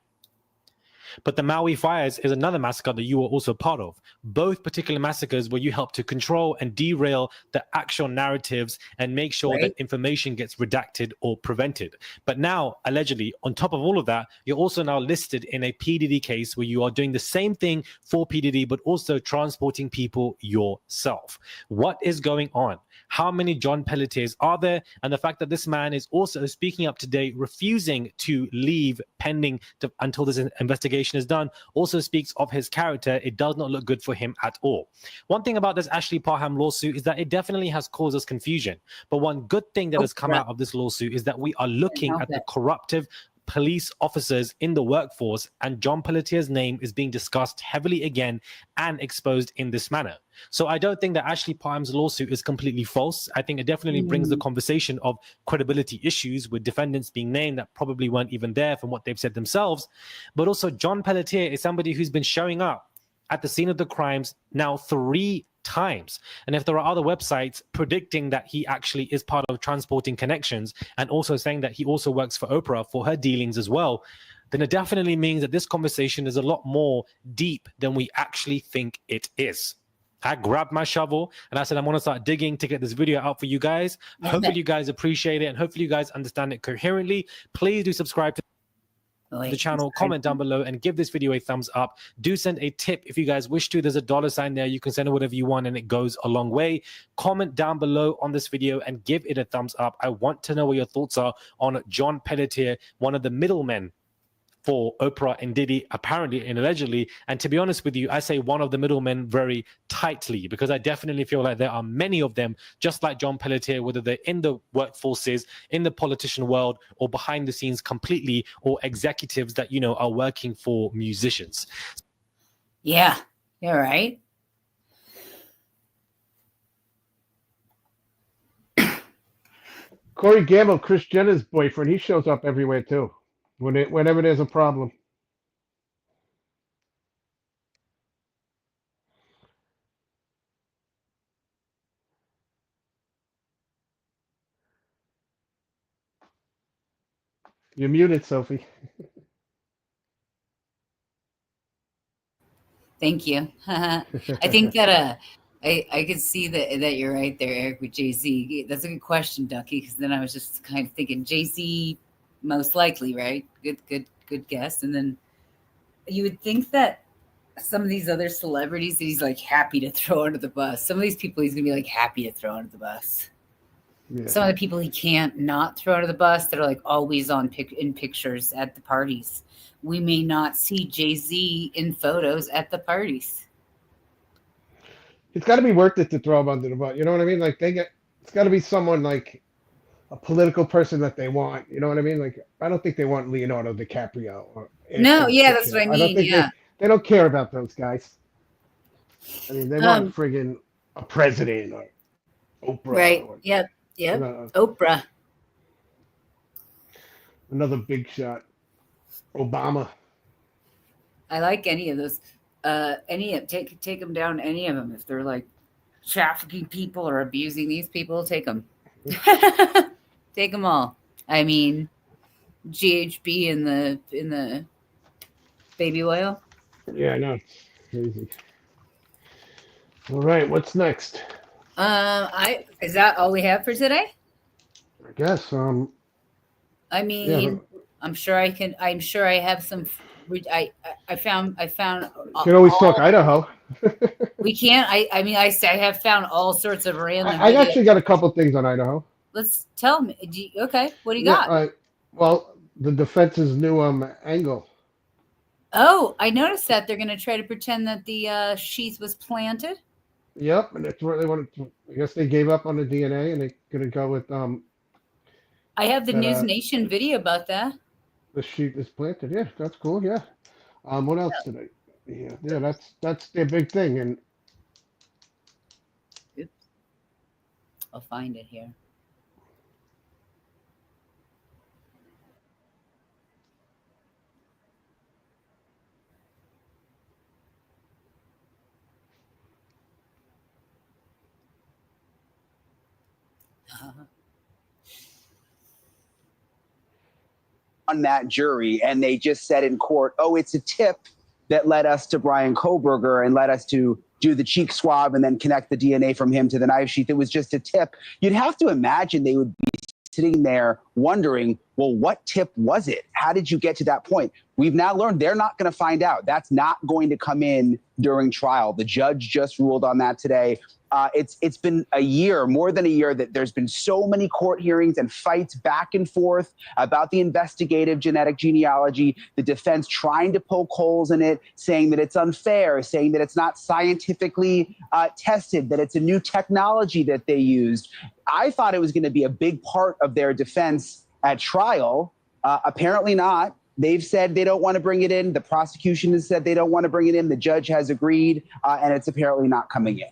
But the Maui fires is another massacre that you were also part of. Both particular massacres where you helped to control and derail the actual narratives and make sure that information gets redacted or prevented. But now, allegedly, on top of all of that, you're also now listed in a P. Diddy case where you are doing the same thing for P. Diddy, but also transporting people yourself. What is going on? How many John Pelletiers are there? And the fact that this man is also speaking up today, refusing to leave pending until this investigation is done, also speaks of his character. It does not look good for him at all. One thing about this Ashley Parham lawsuit is that it definitely has caused us confusion. But one good thing that has come out of this lawsuit is that we are looking at the corruptive police officers in the workforce, and John Pelletier's name is being discussed heavily again and exposed in this manner. So I don't think that Ashley Parham's lawsuit is completely false. I think it definitely brings the conversation of credibility issues with defendants being named that probably weren't even there from what they've said themselves. But also John Pelletier is somebody who's been showing up at the scene of the crimes now 3 times. And if there are other websites predicting that he actually is part of Transporting Connections and also saying that he also works for Oprah for her dealings as well, then it definitely means that this conversation is a lot more deep than we actually think it is. I grabbed my shovel and I said, I'm going to start digging to get this video out for you guys. Hopefully you guys appreciate it and hopefully you guys understand it coherently. Please do subscribe to the channel, comment down below, and give this video a thumbs up. Do send a tip if you guys wish to. There's a $sign there. You can send it whatever you want and it goes a long way. Comment down below on this video and give it a thumbs up. I want to know what your thoughts are on John Pelletier, one of the middlemen for Oprah and Diddy, apparently and allegedly. And to be honest with you, I say one of the middlemen very tightly, because I definitely feel like there are many of them, just like John Pelletier, whether they're in the workforces, in the politician world, or behind the scenes completely, or executives that, you know, are working for musicians. Yeah, you're right. Corey Gamble, Kris Jenner's boyfriend, he shows up everywhere too. Whenever there's a problem. You're muted, Sophie. Thank you. I think that I could see that you're right there, Eric, with Jay-Z. That's a good question, Ducky, because then I was just kind of thinking Jay-Z most likely, right? Good guess. And then you would think that some of these other celebrities that he's like happy to throw under the bus. Some of these people he's gonna be like happy to throw under the bus. Yeah. Some of the people he can't not throw under the bus that are like always in pictures at the parties. We may not see Jay-Z in photos at the parties. It's got to be worth it to throw him under the bus. You know what I mean? Like it's got to be someone like a political person that they want. You know what I mean? Like I don't think they want Leonardo DiCaprio. Or no, yeah, that's what I mean. I don't think they don't care about those guys. I mean, they want friggin' a president or Oprah. Right. Or, yep. Oprah. Another big shot. Obama. I like any of those. Take them down. Any of them. If they're like trafficking people or abusing these people, take them. Take them all. I mean, GHB in the baby oil. Yeah, I know. Crazy. All right, what's next? Is that all we have for today? I guess. I mean, yeah, I'm sure I have some. I found. You can always talk Idaho. We can't. I mean, I have found all sorts of random. I actually got a couple things on Idaho. Let's tell me. Okay, what do you got? Well, the defense's new angle. Oh, I noticed that they're going to try to pretend that the sheath was planted. Yep, and that's where they wanted to. I guess they gave up on the DNA, and they're going to go with I have the But, News Nation video about that. the sheet is planted. Yeah, that's cool. Yeah. What else did I? Yeah, that's their big thing. And Oops. I'll find it here. On that jury, and they just said in court, oh, it's a tip that led us to Bryan Kohberger and led us to do the cheek swab and then connect the DNA from him to the knife sheath. It was just a tip. You'd have to imagine they would be sitting there wondering, well, what tip was it? How did you get to that point? We've now learned they're not going to find out. That's not going to come in during trial. The judge just ruled on that today. It's been a year, more than a year, that there's been so many court hearings and fights back and forth about the investigative genetic genealogy, the defense trying to poke holes in it, saying that it's unfair, saying that it's not scientifically tested, that it's a new technology that they used. I thought it was going to be a big part of their defense at trial. Apparently not. They've said they don't want to bring it in. The prosecution has said they don't want to bring it in. The judge has agreed, and it's apparently not coming in.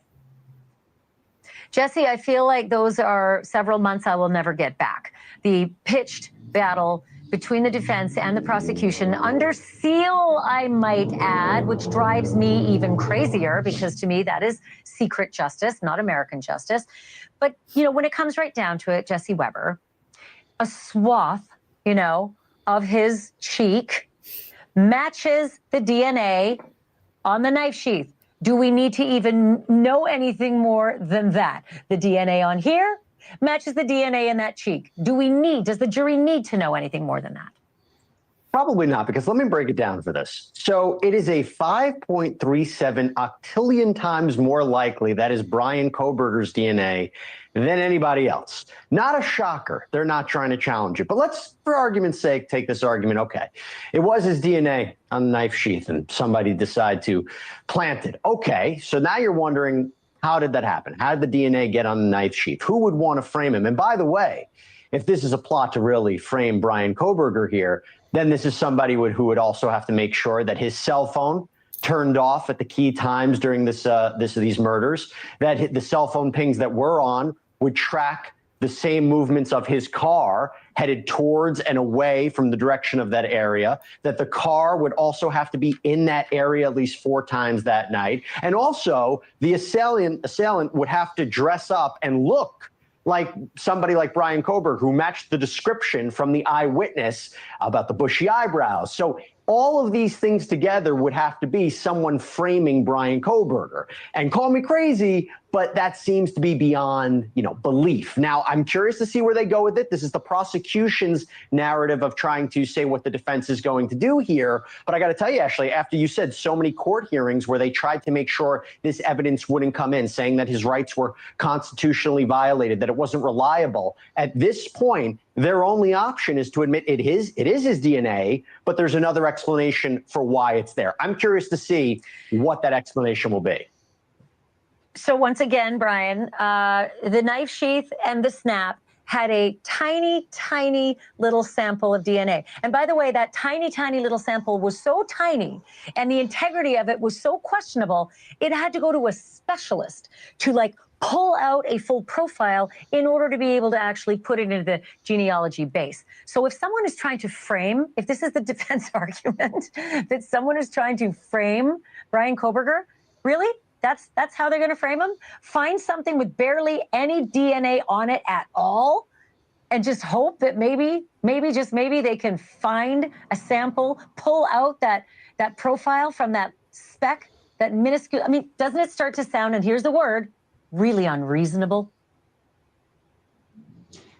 Jesse, I feel like those are several months I will never get back. The pitched battle between the defense and the prosecution under seal, I might add, which drives me even crazier because to me that is secret justice, not American justice. But, when it comes right down to it, Jesse Weber, a swath, of his cheek matches the DNA on the knife sheath. Do we need to even know anything more than that? The DNA on here matches the DNA in that cheek. Does the jury need to know anything more than that? Probably not, because let me break it down for this. So it is a 5.37 octillion times more likely that is Bryan Kohberger's DNA than anybody else. Not a shocker. They're not trying to challenge it. But let's, for argument's sake, take this argument. Okay, it was his DNA on the knife sheath and somebody decided to plant it. Okay, so now you're wondering, how did that happen? How did the DNA get on the knife sheath? Who would want to frame him? And by the way, if this is a plot to really frame Bryan Kohberger here, then this is somebody who would also have to make sure that his cell phone turned off at the key times during these murders, that the cell phone pings that were on would track the same movements of his car headed towards and away from the direction of that area, that the car would also have to be in that area at least 4 times that night. And also the assailant would have to dress up and look like somebody like Bryan Kohberger, who matched the description from the eyewitness about the bushy eyebrows. So all of these things together would have to be someone framing Bryan Kohberger. And call me crazy, but that seems to be beyond, belief. Now, I'm curious to see where they go with it. This is the prosecution's narrative of trying to say what the defense is going to do here. But I got to tell you, Ashley, after you said so many court hearings where they tried to make sure this evidence wouldn't come in, saying that his rights were constitutionally violated, that it wasn't reliable, at this point, their only option is to admit it is his DNA, but there's another explanation for why it's there. I'm curious to see what that explanation will be. So once again, Bryan, the knife sheath and the snap had a tiny, tiny little sample of DNA. And by the way, that tiny, tiny little sample was so tiny and the integrity of it was so questionable, it had to go to a specialist to pull out a full profile in order to be able to actually put it into the genealogy base. So if someone is trying to frame, if this is the defense argument, that someone is trying to frame Bryan Kohberger, really? That's how they're going to frame him? Find something with barely any DNA on it at all and just hope that maybe they can find a sample, pull out that profile from that speck, that minuscule. I mean, doesn't it start to sound, and here's the word, really unreasonable?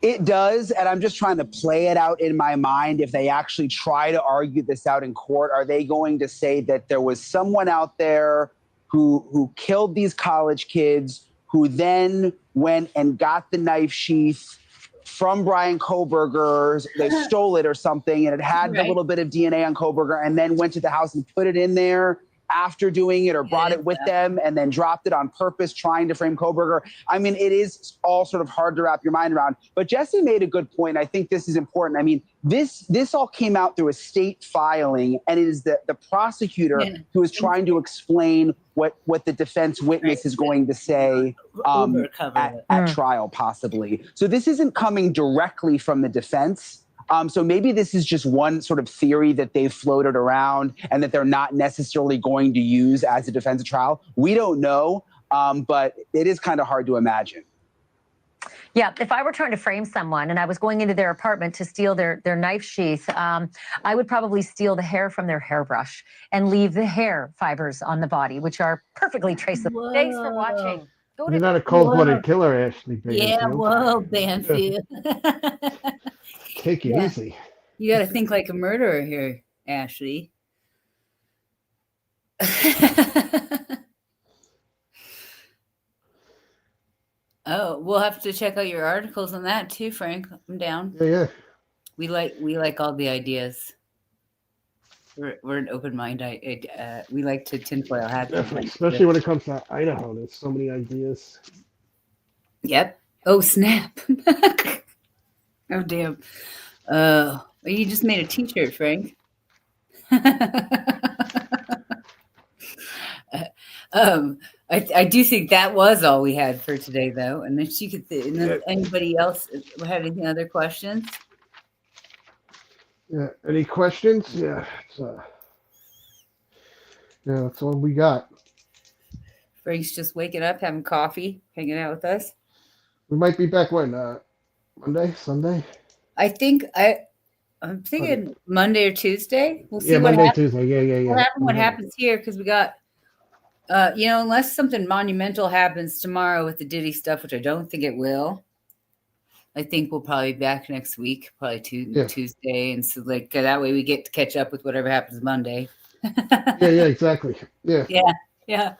It does, and I'm just trying to play it out in my mind. If they actually try to argue this out in court, are they going to say that there was someone out there who killed these college kids, who then went and got the knife sheath from Bryan Kohberger, they stole it or something, and it had a little bit of DNA on Kohberger, and then went to the house and put it in there after doing it or brought it with them and then dropped it on purpose, trying to frame Kohberger. I mean, it is all sort of hard to wrap your mind around. But Jesse made a good point. I think this is important. I mean, this all came out through a state filing, and it is the prosecutor who is trying to explain what the defense witness is going to say at trial, possibly. So this isn't coming directly from the defense. So maybe this is just one sort of theory that they've floated around and that they're not necessarily going to use as a defense at trial. We don't know, but it is kind of hard to imagine. Yeah, if I were trying to frame someone and I was going into their apartment to steal their knife sheath, I would probably steal the hair from their hairbrush and leave the hair fibers on the body, which are perfectly traceable. Whoa. Thanks for watching. You're not a cold-blooded killer, Ashley Banfield. Yeah, whoa, Banfield. Take it easy. You got to think like a murderer here, Ashley. Oh, we'll have to check out your articles on that too, Frank. I'm down. Yeah. We like all the ideas. We're an open mind. We like to tinfoil hats. Definitely, especially when it comes to Idaho. There's so many ideas. Yep. Oh, snap. Oh, damn. You just made a t-shirt, Frank. I do think that was all we had for today, though. And if she could, and then anybody else have any other questions? Yeah. Any questions? Yeah. That's all we got. Frank's just waking up, having coffee, hanging out with us. We might be back when Monday, Sunday. I think I'm thinking Monday or Tuesday. We'll see. Yeah, what Monday, happens. Tuesday. Yeah. What happens here? Because we got, unless something monumental happens tomorrow with the Diddy stuff, which I don't think it will. I think we'll probably be back next week, probably Tuesday, and so that way we get to catch up with whatever happens Monday. Yeah, exactly. Yeah.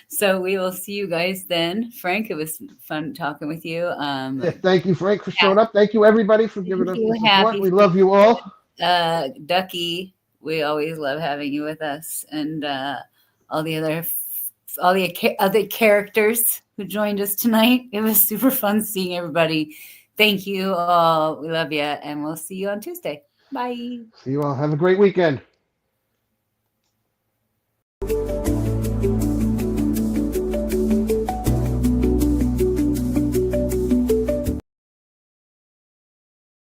So we will see you guys then. Frank, it was fun talking with you. Thank you, Frank, for showing up. Thank you, everybody, for giving us the support. We love you all. Ducky, we always love having you with us, and all the other characters who joined us tonight. It was super fun seeing everybody. Thank you all. We love you, and we'll see you on Tuesday. Bye. See you all. Have a great weekend.